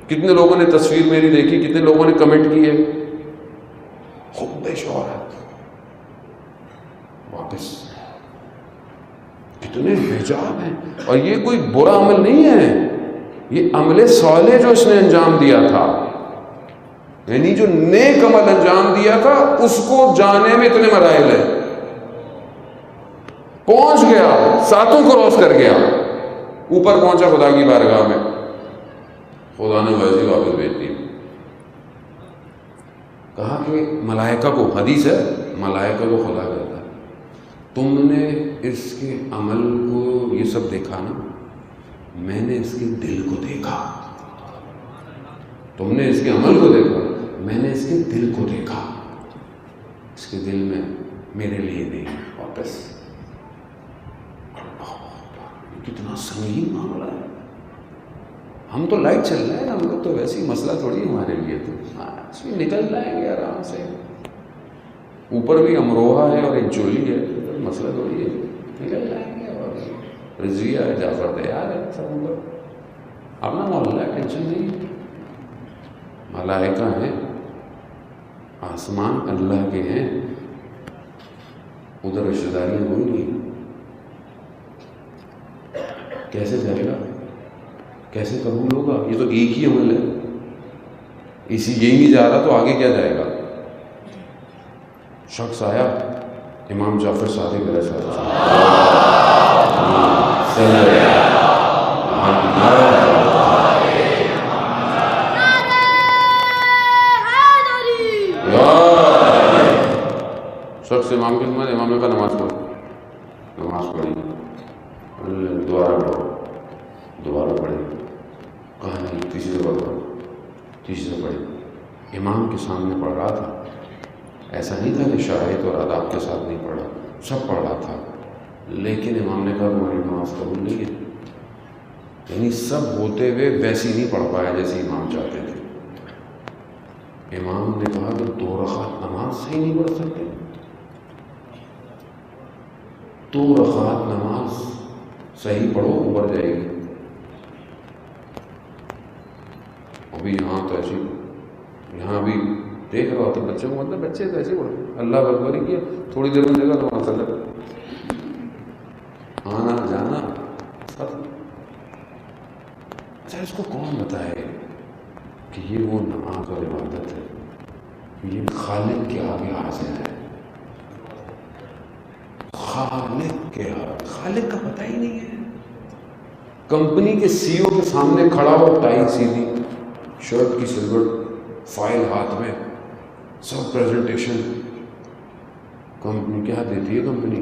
Speaker 2: کتنے لوگوں نے تصویر میری دیکھی، کتنے لوگوں نے کمنٹ کیے. حب شہرت. واپس. کتنے حجاب ہیں. اور یہ کوئی برا عمل نہیں ہے، یہ عمل صالح جو اس نے انجام دیا تھا. یعنی جو نیک عمل انجام دیا تھا اس کو جانے میں اتنے مراحل ہیں. پہنچ گیا، 7 کراس کر گیا، اوپر پہنچا خدا کی بارگاہ میں. خدا نے ویسے واپس بھیج دی. کہا کہ ملائکہ کو، حدیث ہے، ملائکہ کو خدا کہتا ہے تم نے اس کے عمل کو یہ سب دیکھا نا، میں نے اس کے دل کو دیکھا. تم نے اس کے عمل کو دیکھا، میں نے اس کے دل کو دیکھا. اس کے دل میں میرے لیے نہیں واپس. کتنا سنگین معاملہ ہے. ہم تو لائٹ چل رہے ہیں، ہم لوگ تو ویسی مسئلہ تھوڑی ہے ہمارے لیے. تو اس میں نکل جائیں گے آرام سے. اوپر بھی امروہا ہے اور ایک چولی ہے، تو مسئلہ تھوڑی ہے، نکل جائیں گے. اور رضویہ ہے، جعفر تیار ہے، سب اوپر اپنا محلہ ہے، ٹینشن نہیں. ملائکہ ہیں، آسمان اللہ کے ہیں، ادھر رشتہ داریاں کوئی نہیں. کیسے جائے گا، کیسے قبول ہوگا؟ یہ تو ایک ہی عمل ہے. اسی یہی نہیں جا رہا تو آگے کیا جائے گا؟ شخص آیا امام جعفر صادق علیہ السلام، شخص امام کی خدمت، امام کا نماز پڑھی، نماز پڑھی، دوبارہ پڑھو، دوبارہ پڑھی، کہا نہیں، تیسری دفعہ پڑھو، تیسری دفعہ پڑھی. امام کے سامنے پڑھ رہا تھا. ایسا نہیں تھا کہ شاہد اور آداب کے ساتھ نہیں پڑھا، سب پڑھ رہا تھا. لیکن امام نے کہا تمہاری نماز قبول نہیں ہے. یعنی سب ہوتے ہوئے ویسی نہیں پڑھ پایا جیسے امام چاہتے تھے. امام نے کہا کہ 2 رکعت نماز صحیح نہیں پڑھ سکتے؟ 2 رکعت نماز صحیح پڑھو، اوپر جائے گی. ابھی یہاں تو ایسی، یہاں ابھی دیکھ رہا ہوتا بچوں کو، مطلب بچے تو ایسے پڑھتے، اللہ اکبر ہی کیا، تھوڑی دیر میں دیکھا تو وہاں سے آنا جانا سب. اچھا اس کو کون بتائے کہ یہ وہ نماز اور عبادت ہے، یہ خالق کے آگے حاضر ہے. خالق کے آگے، خالق کا پتہ ہی نہیں ہے. کمپنی کے سی او کے سامنے کھڑا ہو، ٹائی سیدھی، شرٹ کی سلوٹ، فائل ہاتھ میں، سب پریزنٹیشن. کمپنی کیا دیتی ہے؟ کمپنی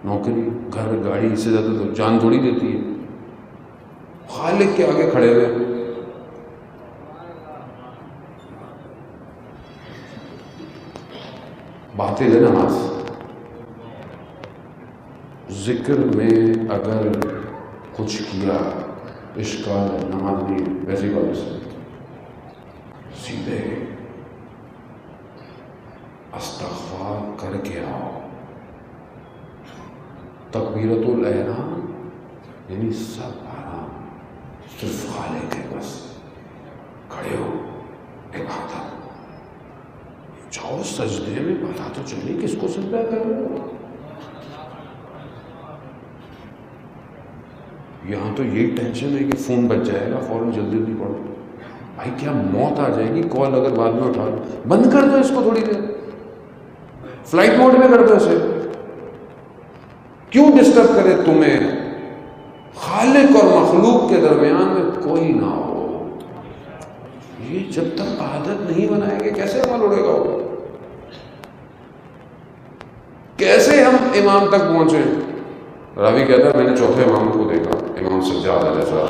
Speaker 2: نوکری، گھر، گاڑی، اس سے زیادہ تو جان تھوڑی دیتی ہے. خالق کے آگے کھڑے ہوئے. باطل ہے نماز. ذکر میں اگر کچھ کیا اشکال ہے، نماز نہیں. ویسی بات سے سیدھے استغفار کر کے آؤ. تکبیرۃ الاحرام یعنی سب آرام، صرف خالق ہے بس. کھڑے ہو، عبادت. جاؤ سجدے میں، پتا تو چلے کس کو سجدہ کر رہے ہو. یہاں تو یہی ٹینشن ہے کہ فون بچ جائے گا، فوراً جلدی جلدی پڑھو. بھائی کیا موت آ جائے گی، کال اگر بعد میں اٹھا لو، بند کر دو اس کو تھوڑی دیر، فلائٹ موڈ میں کر دو اسے. کیوں ڈسٹرب کرے تمہیں؟ خالق اور مخلوق کے درمیان میں کوئی نہ ہو. یہ جب تک عادت نہیں بنائیں گے کیسے عمل اڑے گا؟ کیسے ہم امام تک پہنچے؟ راوی کہتا ہے میں نے چوتھے امام کو دیکھا، امام سجاد علیہ السلام.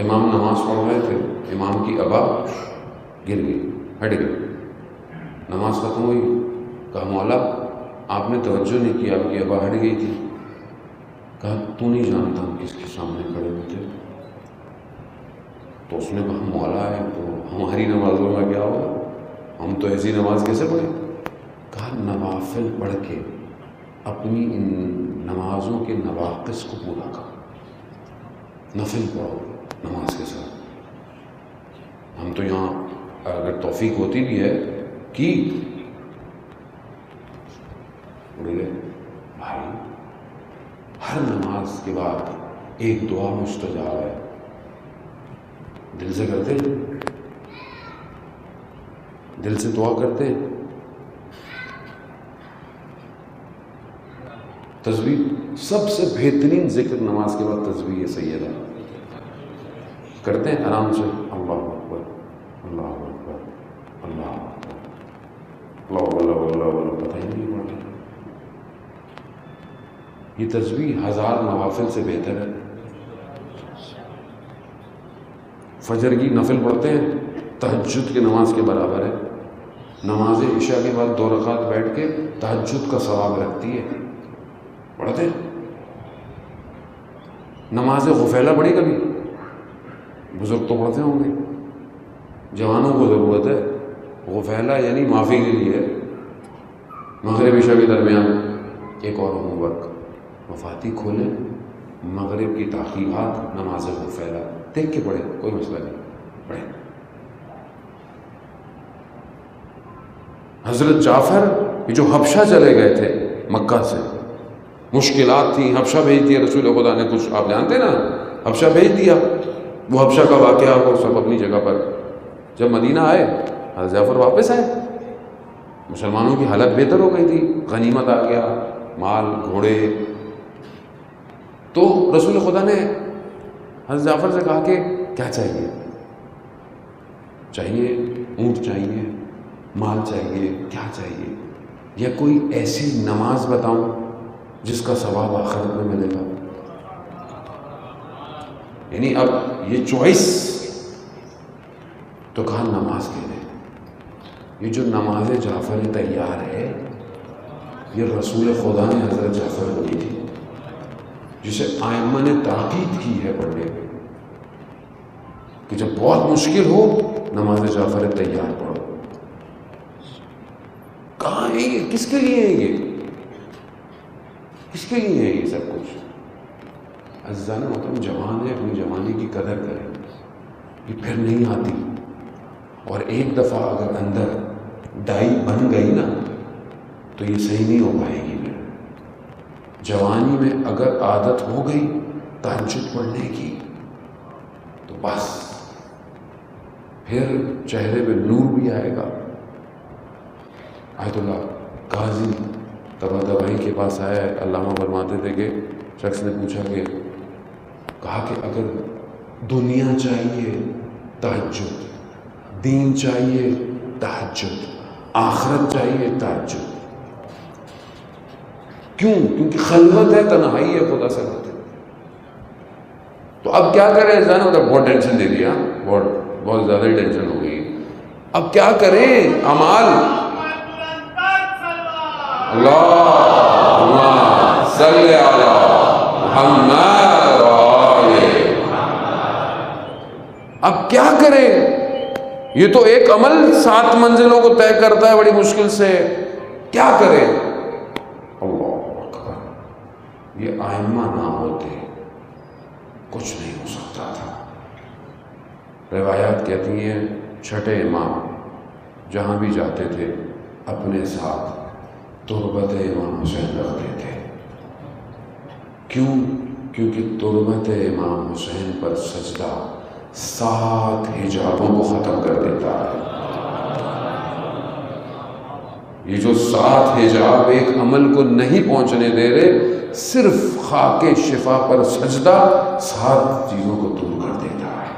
Speaker 2: امام نماز پڑھ رہے تھے، امام کی ابا گر گئی، ہٹ گئی. نماز ختم ہوئی، کہا مولا آپ نے توجہ نہیں کی، آپ کی ابا ہٹ گئی تھی. کہا تو نہیں جانتا ہم کس کے سامنے کھڑے ہوئے تھے؟ تو اس نے کہا مولا ہے تو ہماری نمازوں میں کیا ہوگا، ہم تو ایسی نماز کیسے پڑھیں؟ کہا نوافل پڑھ کے اپنی ان نمازوں کے نواقص کو پورا کر. نفل پڑھو نماز کے ساتھ. ہم تو یہاں اگر توفیق ہوتی بھی ہے کی اڑ گئے. بھائی ہر نماز کے بعد ایک دعا مستجاب ہے، دل سے کرتے، دل سے دعا کرتے. تسبیح سب سے بہترین ذکر نماز کے بعد تسبیح سیدہ کرتے ہیں آرام سے، اللہ اکبر اللہ اکبر اللہ اکبر اللہ اللہ اللہ اللہ، پتہ ہی نہیں پڑ رہا۔ یہ تسبیح 1000 نوافل سے بہتر ہے۔ فجر کی نفل پڑھتے ہیں، تہجد کی نماز کے برابر ہے۔ نماز عشاء کے بعد 2 رکعت بیٹھ کے تہجد کا ثواب رکھتی ہے، پڑھتے ہیں۔ نماز غفیلہ پڑھی کبھی؟ بزرگ تو پڑھتے ہوں گے، جوانوں کو ضرورت ہے۔ غفیلہ یعنی معافی کے لیے، مغرب عشاء کے درمیان ایک اور ہوم ورک، مفاتی کھولیں، مغرب کی تاخیرات، نماز غفیلہ دیکھ کے پڑھیں، کوئی مسئلہ نہیں، پڑھیں۔ حضرت جعفر یہ جو حبشہ چلے گئے تھے مکہ سے، مشکلات تھیں، حبشہ بھیج دیا رسول خدا نے، کچھ آپ جانتے نا، حبشہ بھیج دیا۔ وہ حبشہ کا واقعہ وہ سب اپنی جگہ پر۔ جب مدینہ آئے حضرت جعفر واپس آئے، مسلمانوں کی حالت بہتر ہو گئی تھی، غنیمت آ گیا، مال، گھوڑے۔ تو رسول خدا نے حضرت جعفر سے کہا کہ کیا چاہیے؟ چاہیے اونٹ چاہیے، مال چاہیے، کیا چاہیے؟ یا کوئی ایسی نماز بتاؤں جس کا ثواب آخرت میں ملے گا؟ یعنی اب یہ چوائس، تو کہا نماز کے لیے۔ یہ جو نماز جعفر تیار ہے، یہ رسول خدا نے حضرت جعفر کو دی تھی، جسے ائمہ نے تاکید کی ہے پڑھنے میں کہ جب بہت مشکل ہو نماز جعفر تیار پڑھو۔ کہاں ہے یہ؟ کس کے لیے ہے یہ؟ کس کے لیے ہے یہ سب کچھ؟ عزیزان محترم، جوان ہے، اپنی جوانی کی قدر کریں، یہ پھر نہیں آتی۔ اور ایک دفعہ اگر اندر ڈائی بن گئی نا تو یہ صحیح نہیں ہو پائے گی۔ پھر جوانی میں اگر عادت ہو گئی تہجد پڑھنے کی تو بس پھر چہرے پہ نور بھی آئے گا۔ آیت اللہ قاضی طباطبائی کے پاس آیا ہے، علامہ فرماتے تھے کہ شخص نے پوچھا کہ کہا کہ اگر دنیا چاہیے تہجد، دین چاہیے تہجد، آخرت چاہیے تہجد، کیوں؟ کیونکہ خلوت ہے، تنہائی ہے، خدا سے بات ہے۔ تو اب کیا کریں؟ جانا مطلب بہت ٹینشن دے دیا، بہت زیادہ ہی ٹینشن ہو گئی۔ اب کیا کریں؟ اعمال، اللہم صلی علی محمد اب کیا کریں؟ یہ تو ایک عمل 7 منزلوں کو طے کرتا ہے بڑی مشکل سے، کیا کریں؟ اللہ اکبر، یہ ائمہ نہ ہوتے کچھ نہیں ہو سکتا تھا۔ روایات کہتی ہیں 6 امام جہاں بھی جاتے تھے اپنے ساتھ تربت امام حسین رکھتے تھے۔ کیوں؟ کیونکہ تربت امام حسین پر سجدہ 7 حجابوں کو ختم کر دیتا ہے۔ یہ جو 7 حجاب ایک عمل کو نہیں پہنچنے دے رہے، صرف خاک شفا پر سجدہ 7 چیزوں کو دور کر دیتا ہے۔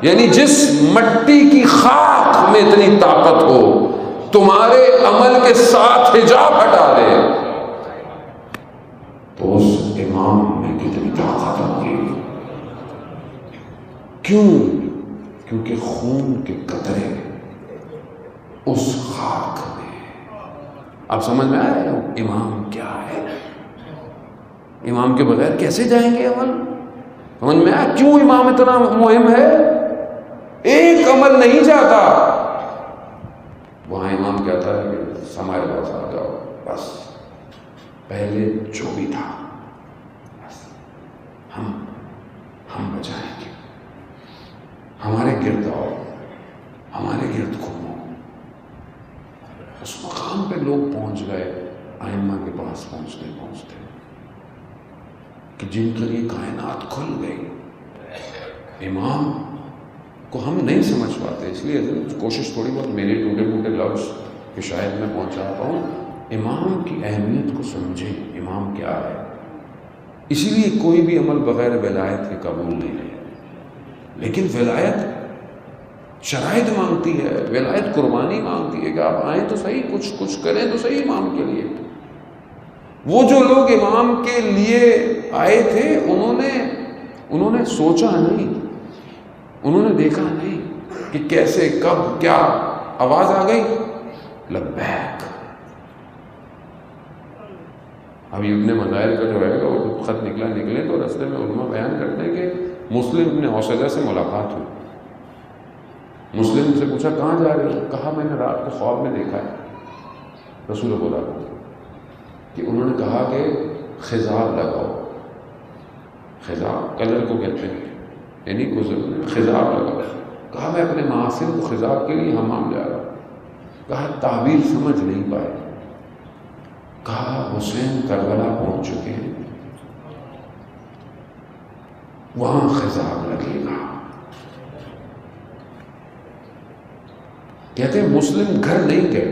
Speaker 2: یعنی جس مٹی کی خاک میں اتنی طاقت ہو، تمہارے عمل کے 7 حجاب ہٹا دے تو اس امام میں کتنی طاقت ہوگی۔ کیوں؟ کیونکہ خون کے قطرے اس خاک میں۔ اب سمجھ میں آیا امام کیا ہے؟ امام کے بغیر کیسے جائیں گے عمل؟ سمجھ میں آیا کیوں امام اتنا مہم ہے؟ ایک عمل نہیں جاتا، وہاں امام کہتا ہے کہ ہمارے پاس آ جاؤ، بس پہلے جو بھی تھا بس ہم بچائیں گے، ہمارے گرد آؤ، ہمارے گرد گھومو۔ اس مقام پہ لوگ پہنچ گئے ائمہ کے پاس پہنچتے پہنچتے کہ جن کے لیے کائنات کھل گئی۔ امام کو ہم نہیں سمجھ پاتے. اس لیے کوشش تھوڑی بہت میری ٹوٹے موٹے لفظ کہ شاید میں پہنچا پاؤں. امام کی اہمیت کو سمجھیں، امام کیا ہے. اسی لیے کوئی بھی عمل بغیر ولایت کے قبول نہیں ہے. لیکن ولایت شرائط مانگتی ہے، ولایت قربانی مانگتی ہے کہ آپ آئیں تو صحیح، کچھ کریں تو صحیح امام کے لیے. وہ جو لوگ امام کے لیے آئے تھے انہوں نے سوچا نہیں، انہوں نے دیکھا نہیں کہ کیسے کب کیا آواز آ گئی لبیک. اب ابن مظاہر کا جو ہے وہ خط نکلے تو رستے میں علماء بیان کرتے ہیں کہ مسلم ابن اوسجہ سے ملاقات ہوئی. مسلم سے پوچھا کہاں جا رہے ہو؟ کہا میں نے رات کو خواب میں دیکھا ہے رسول خدا کو کہ انہوں نے کہا کہ خضاب لگاؤ. خضاب کلر کو کہتے ہیں، یعنی خضاب لگاؤ. کہا میں اپنے محاسن کو خضاب کے لیے حمام جا رہا ہوں. کہا تعبیر سمجھ نہیں پائے. کہا حسین کربلا پہنچ چکے ہیں، وہاں خضاب لگے گا. کہتے ہیں مسلم گھر نہیں گئے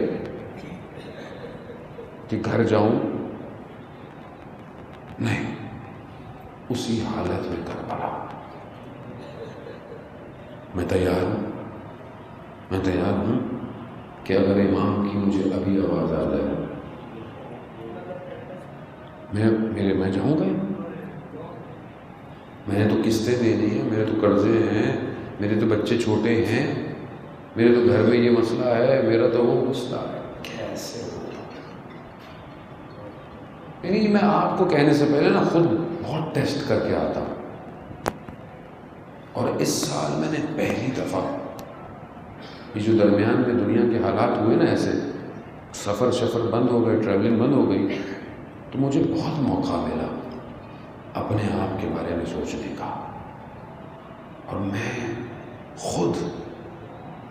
Speaker 2: کہ گھر جاؤں، نہیں، اسی حالت میں کربلا. میں تیار ہوں کہ اگر امام کی مجھے ابھی آواز آ جائے میں جاؤں گا. میں نے تو قسطیں دینی ہیں، میرے تو قرضے ہیں، میرے تو بچے چھوٹے ہیں، میرے تو گھر میں یہ مسئلہ ہے، میرا تو وہ مسئلہ ہے. کیسے ہوگا؟ یعنی میں آپ کو کہنے سے پہلے نا خود بہت ٹیسٹ کر کے آتا ہوں. اور اس سال میں نے پہلی دفعہ یہ جو درمیان میں دنیا کے حالات ہوئے نا، ایسے سفر بند ہو گئے، ٹریولنگ بند ہو گئی، تو مجھے بہت موقع ملا اپنے آپ کے بارے میں سوچنے کا. اور میں خود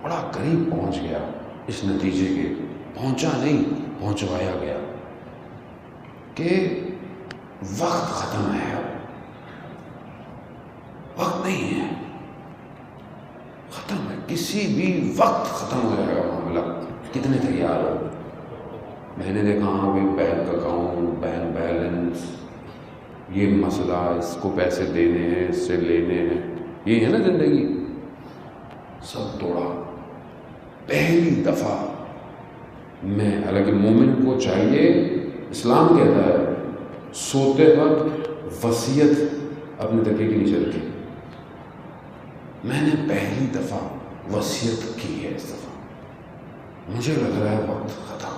Speaker 2: بڑا قریب پہنچ گیا اس نتیجے کے، پہنچا نہیں پہنچوایا گیا کہ وقت ختم ہے. اب وقت نہیں ہے، ختم ہے. کسی بھی وقت ختم ہو جائے گا معاملہ. کتنے تیار ہو؟ میں نے دیکھا ہاں بھی بینک اکاؤنٹ، بینک بیلنس، یہ مسئلہ، اس کو پیسے دینے ہیں، اس سے لینے ہیں، یہ ہے نا زندگی. سب توڑا. پہلی دفعہ میں، حالانکہ مومن کو چاہیے، اسلام کہتا ہے سوتے وقت وصیت اپنے تکیے کے نیچے رکھی. میں نے پہلی دفعہ وصیت کی ہے. اس دفعہ مجھے لگ رہا ہے وقت ختم ہے.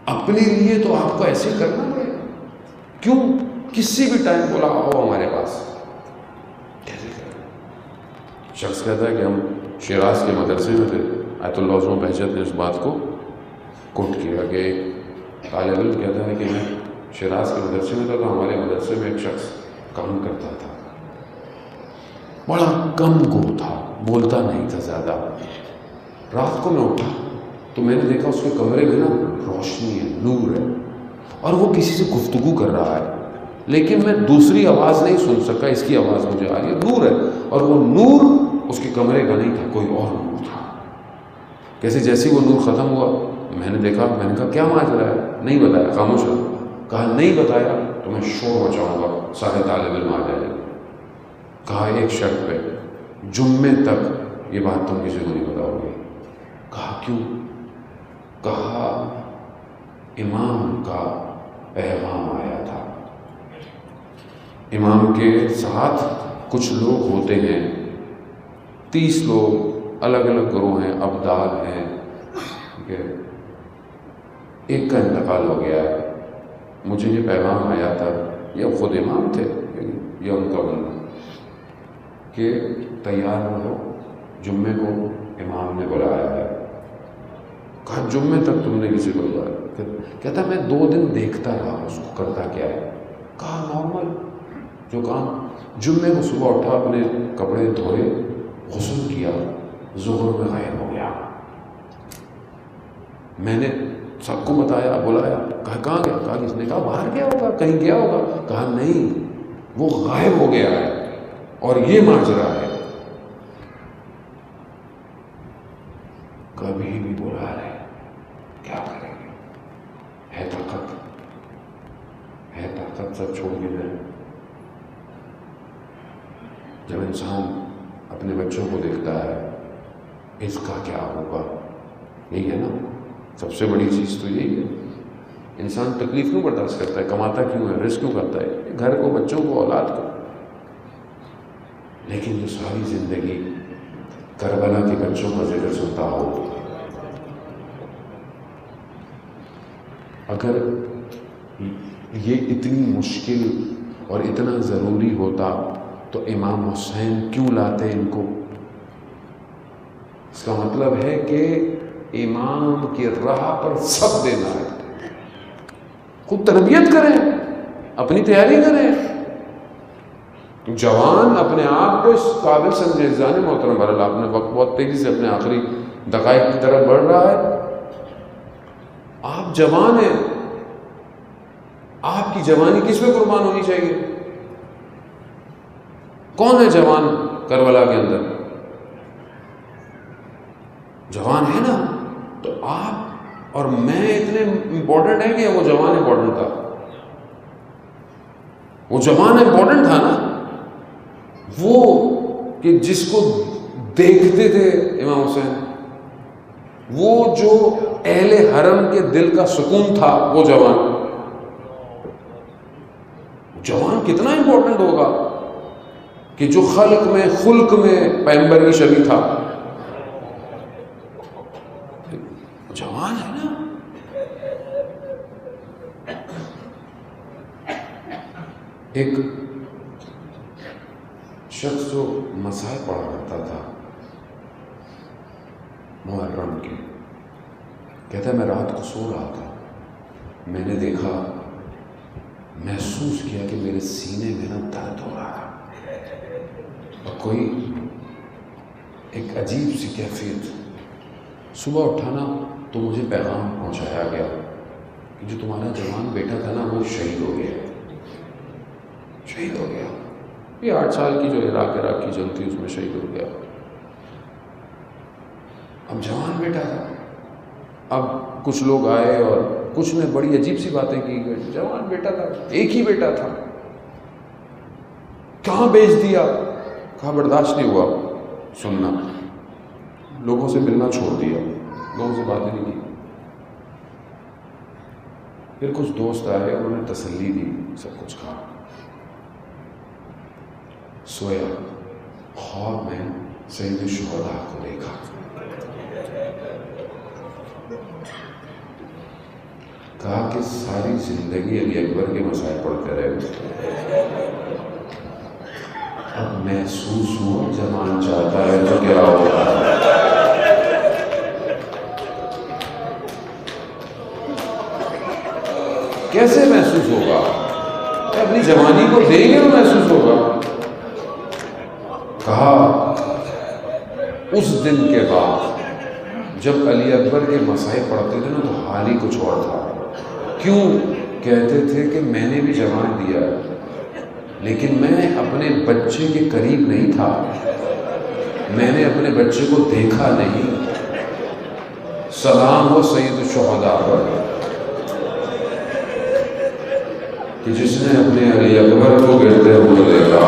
Speaker 2: اپنے لیے تو آپ کو ایسے کرنا پڑے گا. کیوں؟ کسی بھی ٹائم بولا آؤ ہمارے پاس، کیسے کریں؟ شخص کہتا ہے کہ ہم شیراز کے مدرسے میں تھے. آیت اللہ عظمہ بہجت نے اس بات کو کوٹ کیا کہ ایک طالب علم کہتا ہے کہ میں شیراز کے مدرسے میں تھا تو ہمارے مدرسے میں ایک شخص کام کرتا تھا، بڑا کم گو تھا، بولتا نہیں تھا زیادہ. رات کو میں اٹھا تو میں نے دیکھا اس کے کمرے میں نا روشنی ہے، نور ہے، اور وہ کسی سے گفتگو کر رہا ہے، لیکن میں دوسری آواز نہیں سن سکا. اس کی آواز مجھے آ رہی ہے، نور ہے، اور وہ نور اس کے کمرے کا نہیں تھا، کوئی اور نور تھا. جیسے وہ نور ختم ہوا میں نے دیکھا، میں نے کہا کیا ماجرا ہے؟ نہیں بتایا، خاموش ہے. کہا نہیں بتایا تو میں شور مچاؤں گا، سارے طالب علم آ جائیں گے. کہا ایک شرط پہ، جمعے تک یہ بات تم کسی کو نہیں بتاؤ گے. کہا کیوں؟ کہا امام کا پیغام آیا تھا. امام کے ساتھ کچھ لوگ ہوتے ہیں، 30 لوگ، الگ الگ گروہ ہیں، ابدال ہیں، ٹھیک ہے. ایک کا انتقال ہو گیا ہے، مجھے یہ پیغام آیا تھا، یہ خود امام تھے یا ان کا بندہ، کہ تیار رہو، جمعے کو امام نے بلایا ہے. کہا جمعے تک تم نے کسی کو بلایا؟ کہتا میں 2 دن دیکھتا رہا اس کو کرتا کیا ہے. کہا نارمل جو کام. جمعے کو صبح اٹھا، اپنے کپڑے دھوئے، غسل کیا، ظہر میں غائب ہو گیا. میں نے سب کو بتایا، بلایا، کہا کہاں گیا؟ کہا کس نے؟ کہا باہر گیا ہوگا، کہیں گیا ہوگا. کہا نہیں، وہ غائب ہو گیا ہے. اور یہ ماجرا ہے. کبھی بھی بلا رہے, کیا کریں گے؟ ہے طاقت سب چھوڑ کے جائیں. جب انسان اپنے بچوں کو دیکھتا ہے اس کا کیا ہوگا, یہی ہے نا سب سے بڑی چیز تو یہی ہے. انسان تکلیف کیوں برداشت کرتا ہے, کماتا کیوں ہے, رزق کیوں کرتا ہے؟ گھر کو, بچوں کو, اولاد کو. لیکن جو ساری زندگی کربلا کے بچوں کا ذکر سنتا ہو, اگر یہ اتنی مشکل اور اتنا ضروری ہوتا تو امام حسین کیوں لاتے ان کو؟ اس کا مطلب ہے کہ امام کی راہ پر سب دینا ہے. خود تربیت کریں, اپنی تیاری کریں. جوان اپنے آپ کو اس قابل سمجھے. جان محترم بہرحال آپ نے وقت بہت تیزی سے اپنے آخری دقائق کی طرف بڑھ رہا ہے. آپ جوان ہیں, آپ کی جوانی کس پہ قربان ہونی چاہیے؟ کون ہے جوان کربلا کے اندر؟ جوان ہے نا. تو آپ اور میں اتنے امپورٹنٹ ہیں کہ وہ جوان امپورٹنٹ تھا؟ وہ جوان امپورٹنٹ تھا نا, وہ کہ جس کو دیکھتے تھے امام حسین, وہ جو اہل حرم کے دل کا سکون تھا, وہ جوان کتنا امپورٹنٹ ہوگا کہ جو خلق میں خلق میں پیغمبر کی شبیہ تھا. جوان ہے نا. ایک شخص جو مسائل پڑھا کرتا تھا محرم کے, کہتا ہے میں رات کو سو رہا تھا, میں نے دیکھا, محسوس کیا کہ میرے سینے میں نا درد ہو رہا ہے, اور کوئی ایک عجیب سی کیفیت. صبح اٹھانا تو مجھے پیغام پہنچایا گیا کہ جو تمہارا جوان بیٹا تھا نا وہ شہید ہو گیا. یہ 8 سال کی جو عراق کی جنگ تھی اس میں شہید ہو گیا. اب جوان بیٹا تھا. اب کچھ لوگ آئے اور کچھ نے بڑی عجیب سی باتیں کی. جوان بیٹا تھا, ایک ہی بیٹا تھا, کہاں بیچ دیا؟ کہا برداشت نہیں ہوا سننا, لوگوں سے ملنا چھوڑ دیا, لوگوں سے باتیں نہیں کی. پھر کچھ دوست آئے, انہوں نے تسلی دی, سب کچھ کہا. سویا, خواب میں سید الشہداء کو دیکھا. کہا کہ ساری زندگی علی اکبر کے مسائل پڑھتے رہے, اب محسوس ہوا جوان چاہتا ہے تو کیا ہوگا. کیسے محسوس ہوگا؟ اپنی جوانی کو دیں گے تو محسوس ہوگا. کہا اس دن کے بعد جب علی اکبر کے مسائل پڑھتے تھے نا تو حال ہی کچھ اور تھا. کیوں؟ کہتے تھے کہ میں نے بھی جوان دیا لیکن میں اپنے بچے کے قریب نہیں تھا, میں نے اپنے بچے کو دیکھا نہیں. سلام ہو سید الشہداء پر کہ جس نے اپنے علی اکبر کو گرتے ہوئے دیکھا.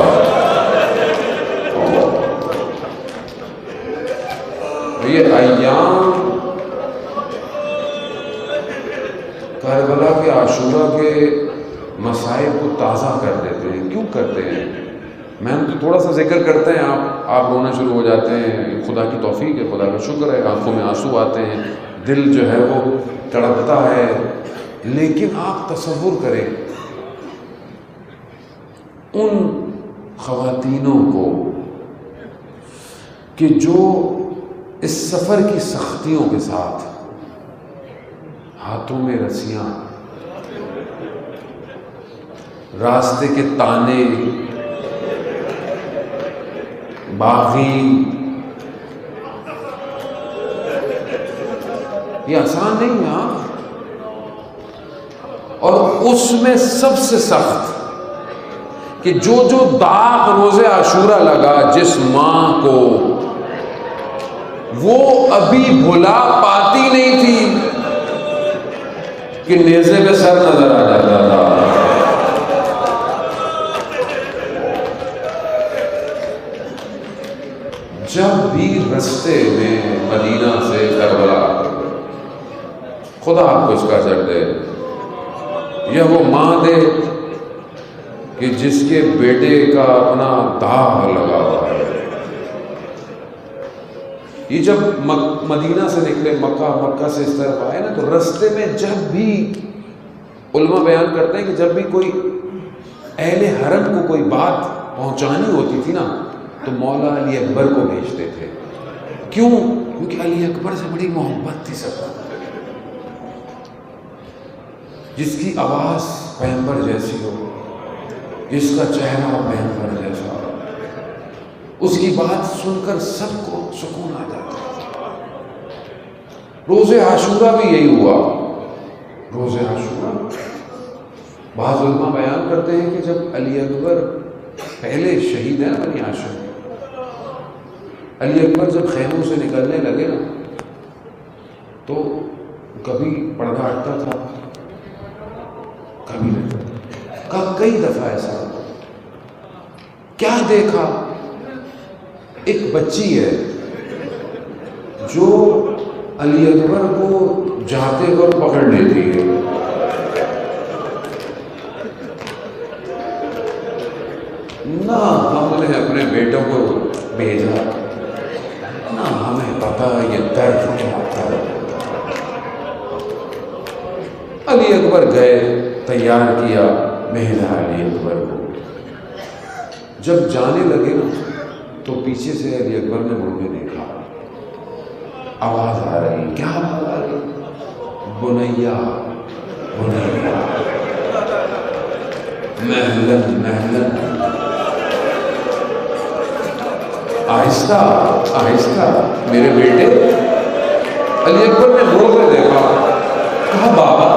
Speaker 2: یہ ایام کربلا کے عاشورہ کے مسائل کو تازہ کر دیتے ہیں. کیوں کرتے ہیں؟ میں تو تھوڑا سا ذکر کرتے ہیں, آپ رونا شروع ہو جاتے ہیں. خدا کی توفیق ہے, خدا کا شکر ہے, آنکھوں میں آنسو آتے ہیں, دل جو ہے وہ تڑپتا ہے. لیکن آپ تصور کریں ان خواتینوں کو کہ جو اس سفر کی سختیوں کے ساتھ ہاتھوں میں رسیاں, راستے کے تانے, باغی, یہ آسان نہیں ہے. اور اس میں سب سے سخت کہ جو داغ روز عاشورہ لگا جس ماں کو، وہ ابھی بھلا پاتی نہیں تھی کہ نیزے پہ سر نظر آ جاتا تھا۔ جب بھی رستے میں مدینہ سے کربلا، خدا آپ کو اس کا اجر دے، یا وہ ماں دے کہ جس کے بیٹے کا اپنا داغ لگا ہوا ہے۔ یہ جب مدینہ سے نکلے مکہ سے اس طرف آئے نا، تو رستے میں جب بھی علماء بیان کرتے ہیں کہ جب بھی کوئی اہل حرم کو کوئی بات پہنچانی ہوتی تھی نا، تو مولا علی اکبر کو بھیجتے تھے۔ کیوں؟ کیونکہ علی اکبر سے بڑی محبت تھی سب کو، جس کی آواز پیغمبر جیسی ہو، جس کا چہرہ پیغمبر جیسا ہو، اس کی بات سن کر سب کو سکون آ جاتا ہے۔ روز عاشورہ بھی یہی ہوا۔ روز عاشورہ بعض علماء بیان کرتے ہیں کہ جب علی اکبر پہلے شہید ہیں بنی ہاشم، علی اکبر جب خیموں سے نکلنے لگے نا، تو کبھی پردہ ہٹتا تھا، کبھی نہیں، کئی دفعہ ایسا ہوا۔ کیا دیکھا؟ ایک بچی ہے جو علی اکبر کو جاتے وقت پکڑ لیتی ہے، نہ ہم نے اپنے بیٹوں کو بھیجا، نہ ہمیں پتا یہ درد کیا تھا۔ علی اکبر گئے، تیار کیا مہدہ علی اکبر کو۔ جب جانے لگے نا، تو پیچھے سے علی اکبر نے مڑ کے دیکھا، آواز آ رہی۔ کیا آواز آ رہی؟ بنیا بنیا، محلن محلن، آہستہ آہستہ میرے بیٹے۔ علی اکبر نے مڑ کے دیکھا، کہا بابا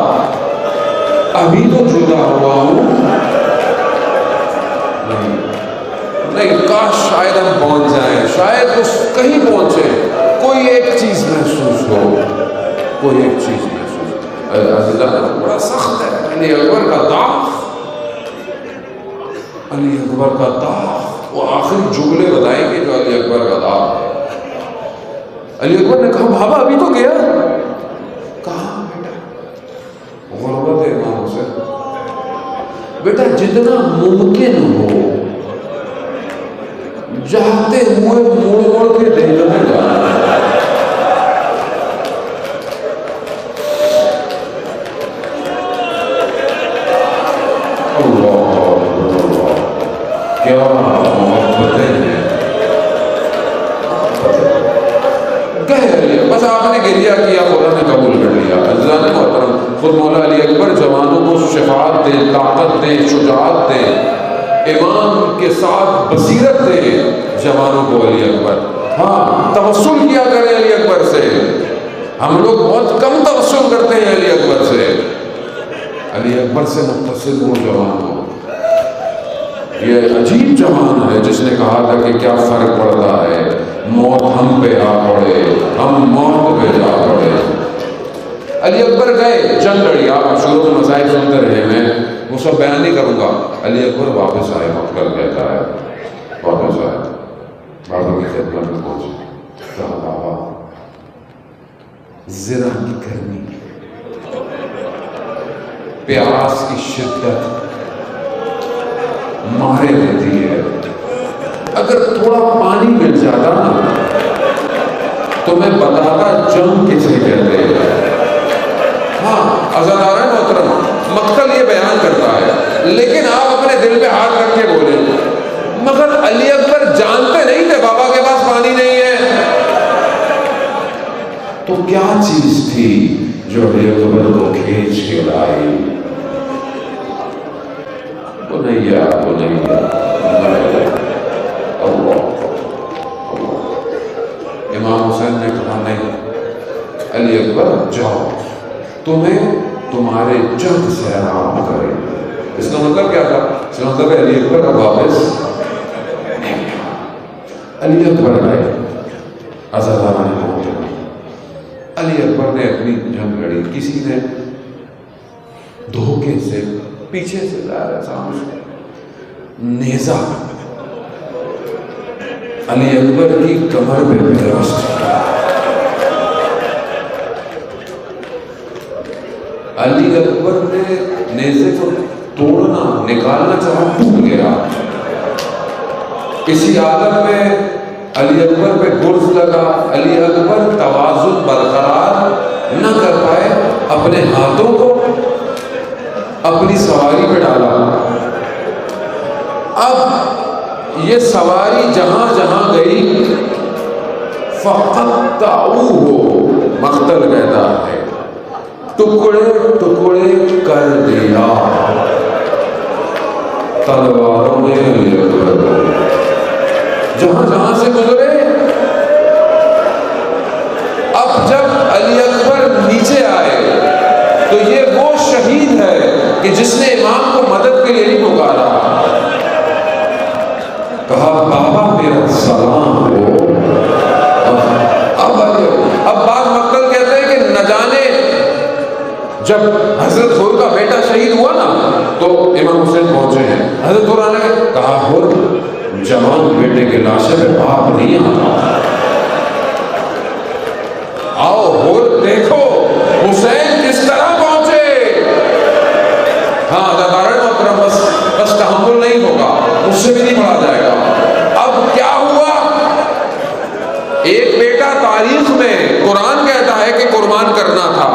Speaker 2: ابھی تو جدا ہوا ہوں، نہیں کاش شاید ہم پہنچ جائیں، شاید اس کہیں پہنچے، کوئی ایک چیز محسوس ہو، کوئی ایک چیز محسوس۔ عزیزان بڑا سخت ہے علی اکبر کا داغ، علی اکبر کا داغ۔ وہ آخری جملے بتائیں گے جو علی اکبر کا داغ ہے۔ علی اکبر نے کہا بابا ابھی تو گیا۔ کہاں بیٹا؟ غربت ہے امام حسین، بیٹا جتنا ممکن ہو جاتے ہوئے موڑ موڑ کے دیکھنے جانا۔ کیا محبتیں ہیں، بس آپ نے گریہ کیا، خدا نے قبول کر لیا۔ عزیزان محترم، خود مولا علی اکبر جوانوں کو شفاعت دیں، طاقت دیں، شجاعت دیں، ایمان کے ساتھ بصیرت دیں جوانوں کو۔ علی اکبر، ہاں توسل کیا کریں علی اکبر سے۔ ہم لوگ بہت کم توسل کرتے ہیں علی اکبر سے۔ علی اکبر سے متصل ہو جوان ہو۔ یہ عجیب جوان ہے جس نے کہا تھا کہ کیا فرق پڑتا ہے، موت ہم پہ آ پڑے، ہم موت پہ جا پڑے۔ علی اکبر گئے، جنگ لڑی، آپ شروع میں مسائل سنتے رہے، میں وہ سب بیان نہیں کروں گا۔ علی اکبر واپس آئے، مقتل کہتا ہے، واپس آئے، بابا کی خدمت میں پہنچے، کہا بابا زرہ کی گرمی، پیاس کی شدت مارے دیتی ہے، اگر تھوڑا پانی مل جاتا نا تو میں بتاتا جنگ کسے کہتے ہیں۔ ہاں عزادارہ محترم، مقتل یہ بیان کرتا ہے، لیکن آپ اپنے دل پہ ہاتھ رکھ کے بولیں، مگر علی اکبر جانتے نہیں تھے بابا کے پاس پانی نہیں ہے، تو کیا چیز تھی جو علی اکبر کو کھینچ کے لائی؟ بنیا بنیا، امام حسین نے کہا نہیں علی اکبر جاؤ، تمہیں تمہارے جد سے آرام کرے۔ اس کا مطلب کیا تھا؟ اس کا مطلب ہے علی اکبر اب واپس علی اکبر آئے عزاداران محترم. علی اکبر نے اپنی جنگ لڑی. کسی نے دھوکے سے پیچھے سے لایا سامنے نیزہ علی اکبر کی کمر پہ پیوست. علی اکبر نے نیزے کو توڑنا نکالنا چاہا, ٹوٹ گیا. اسی حالت میں علی اکبر پہ گرز لگا. علی اکبر توازن برقرار نہ کر پائے, اپنے ہاتھوں کو اپنی سواری پہ ڈالا. اب یہ سواری جہاں جہاں گئی فَقَطَّعُوهُ, مقتل کہتا ہے ٹکڑے ٹکڑے کر دیا تلواروں نے علی اکبر کو. جہاں جہاں سے گزرے. اب جب علی اکبر نیچے آئے تو یہ وہ شہید ہے کہ جس نے امام کو مدد کے لیے نہیں پکارا. کہا بابا میرا سلام ہو. اب بعض مقتل کہتے ہیں کہ نہ جانے جب حضرت حر کا بیٹا شہید ہوا نا تو امام حسین پہنچے ہیں. حضرت حر آنے کے کہا حر جوان بیٹے کے لاشے پہ باپ نہیں آتا, آؤ حر دیکھو حسین کس طرح پہنچے. ہاں دارائن محترم بس تحمل نہیں ہوگا, اس سے بھی نہیں پڑھا جائے گا. اب کیا ہوا, ایک بیٹا تاریخ میں قرآن کہتا ہے کہ قربان کرنا تھا,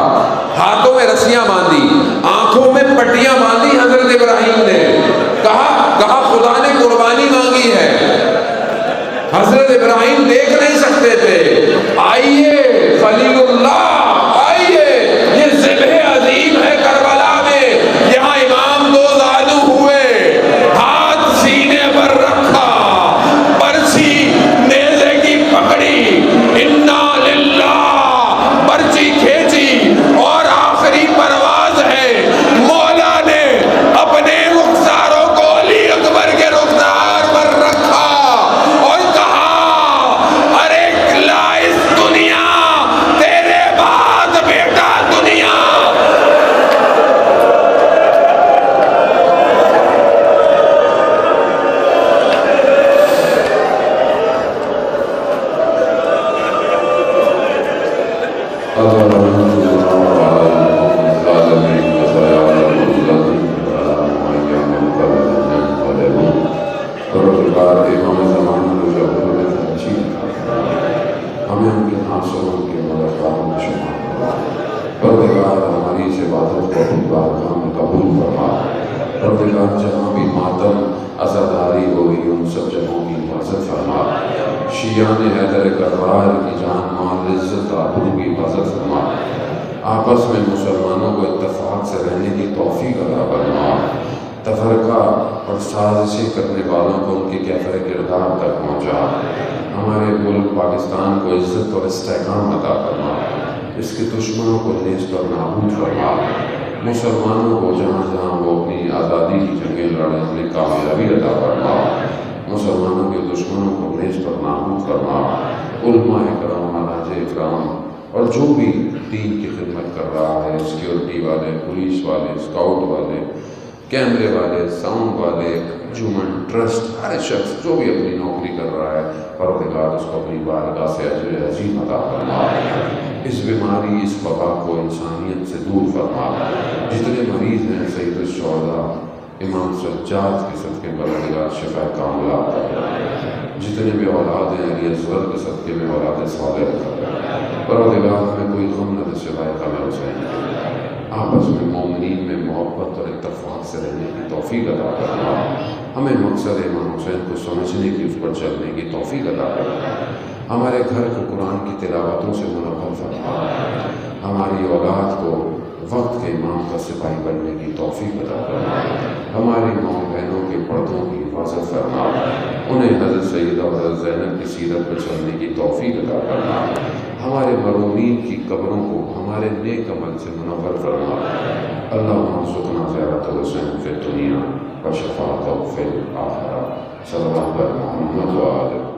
Speaker 2: ہاتھوں میں رسیاں باندھی, آنکھوں میں پٹیاں باندھی حضرت ابراہیم نے. کہا خدا نے قربانی مانگی ہے. حضرت ابراہیم دیکھ نہیں سکتے تھے. آئیے خلیل اللہ آئیے, یہ ذبح عظیم ہے کربلا میں. یہاں امام دو زانو ہوئے, ہاتھ سینے پر رکھا, پرچی نیزے کی پکڑی, انا للہ پرچی کھینچی, اور آخری پرواز ہے. مولا نے اپنے رخساروں کو علی اکبر کے رخسار پر رکھا اور کہا ارے لا اس دنیا تیرے بعد بیٹا دنیا. ہمیں ان کے ناصروں کے مددگاروں میں شمار کرنا. پروردگار ہماری اس عبادت کو اپنی بارگاہ میں قبول فرما. پروردگار جہاں بھی ماتم عزاداری ہو رہی ان سب جگہوں کی حفاظت فرما. شیعان حیدر کرار کی جان مال عزت آبرو کی حفاظت فرما. آپس میں مسلمانوں کو اتفاق سے رہنے کی توفیق عطا فرما. تفرقہ اور سازشیں کرنے والوں کو ان کے کیفر کردار تک پہنچا. ہمارے ملک پاکستان کو عزت اور استحکام عطا فرما. اس کے دشمنوں کو نیست اور نابود فرما. مسلمانوں کو جہاں جہاں وہ اپنی آزادی کی جنگیں لڑنے میں کامیابی عطا فرما. مسلمانوں کے دشمنوں کو نیست اور نابود فرما. علماء اکرام, مراجع اکرام اور جو بھی دین کی خدمت کر رہا ہے, سیکیورٹی والے, پولیس والے, اسکاؤٹ والے, کیمرے والے, ساؤنڈ والے, انجمن, ٹرسٹ, ہر شخص جو بھی اپنی نوکری کر رہا ہے, پروردگار اس کو اپنی بارگاہ سے اجر عظیم عطا فرما. اس بیماری, اس وبا کو انسانیت سے دور فرما. جتنے مریض ہیں سید الشہداء امام سجاد کے صدقے پروردگار شفا کاملہ عطا فرما. جتنے بھی اولاد ہیں علی اصغر کے صدقے میں اولاد صالح عطا فرما. پروردگار ہمیں کوئی غم نہ دے سوائے غم حسین. آپس میں مومنین میں محبت اور اتفاق سے رہنے کی توفیق عطا کرنا. ہمیں مقصد امام حسین کو سمجھنے کی, اس پر چلنے کی توفیق عطا کرنا. ہمارے گھر کو قرآن کی تلاوتوں سے منور فرما. ہماری اولاد کو وقت کے امام کا سپاہی بننے کی توفیق عطا کرنا. ہماری ماں بہنوں کے پردوں کی حفاظت فرما. انہیں حضرت سیدہ اور حضرت زینب کی سیرت پر چلنے کی توفیق عطا کرنا. ہمارے مرحومین کی قبروں کو ہمارے نیک عمل سے منور فرما. اللہم ارزقنا زیارت حسین فی الدنیا وشفاعته في الآخرة. صلى الله على محمد وآله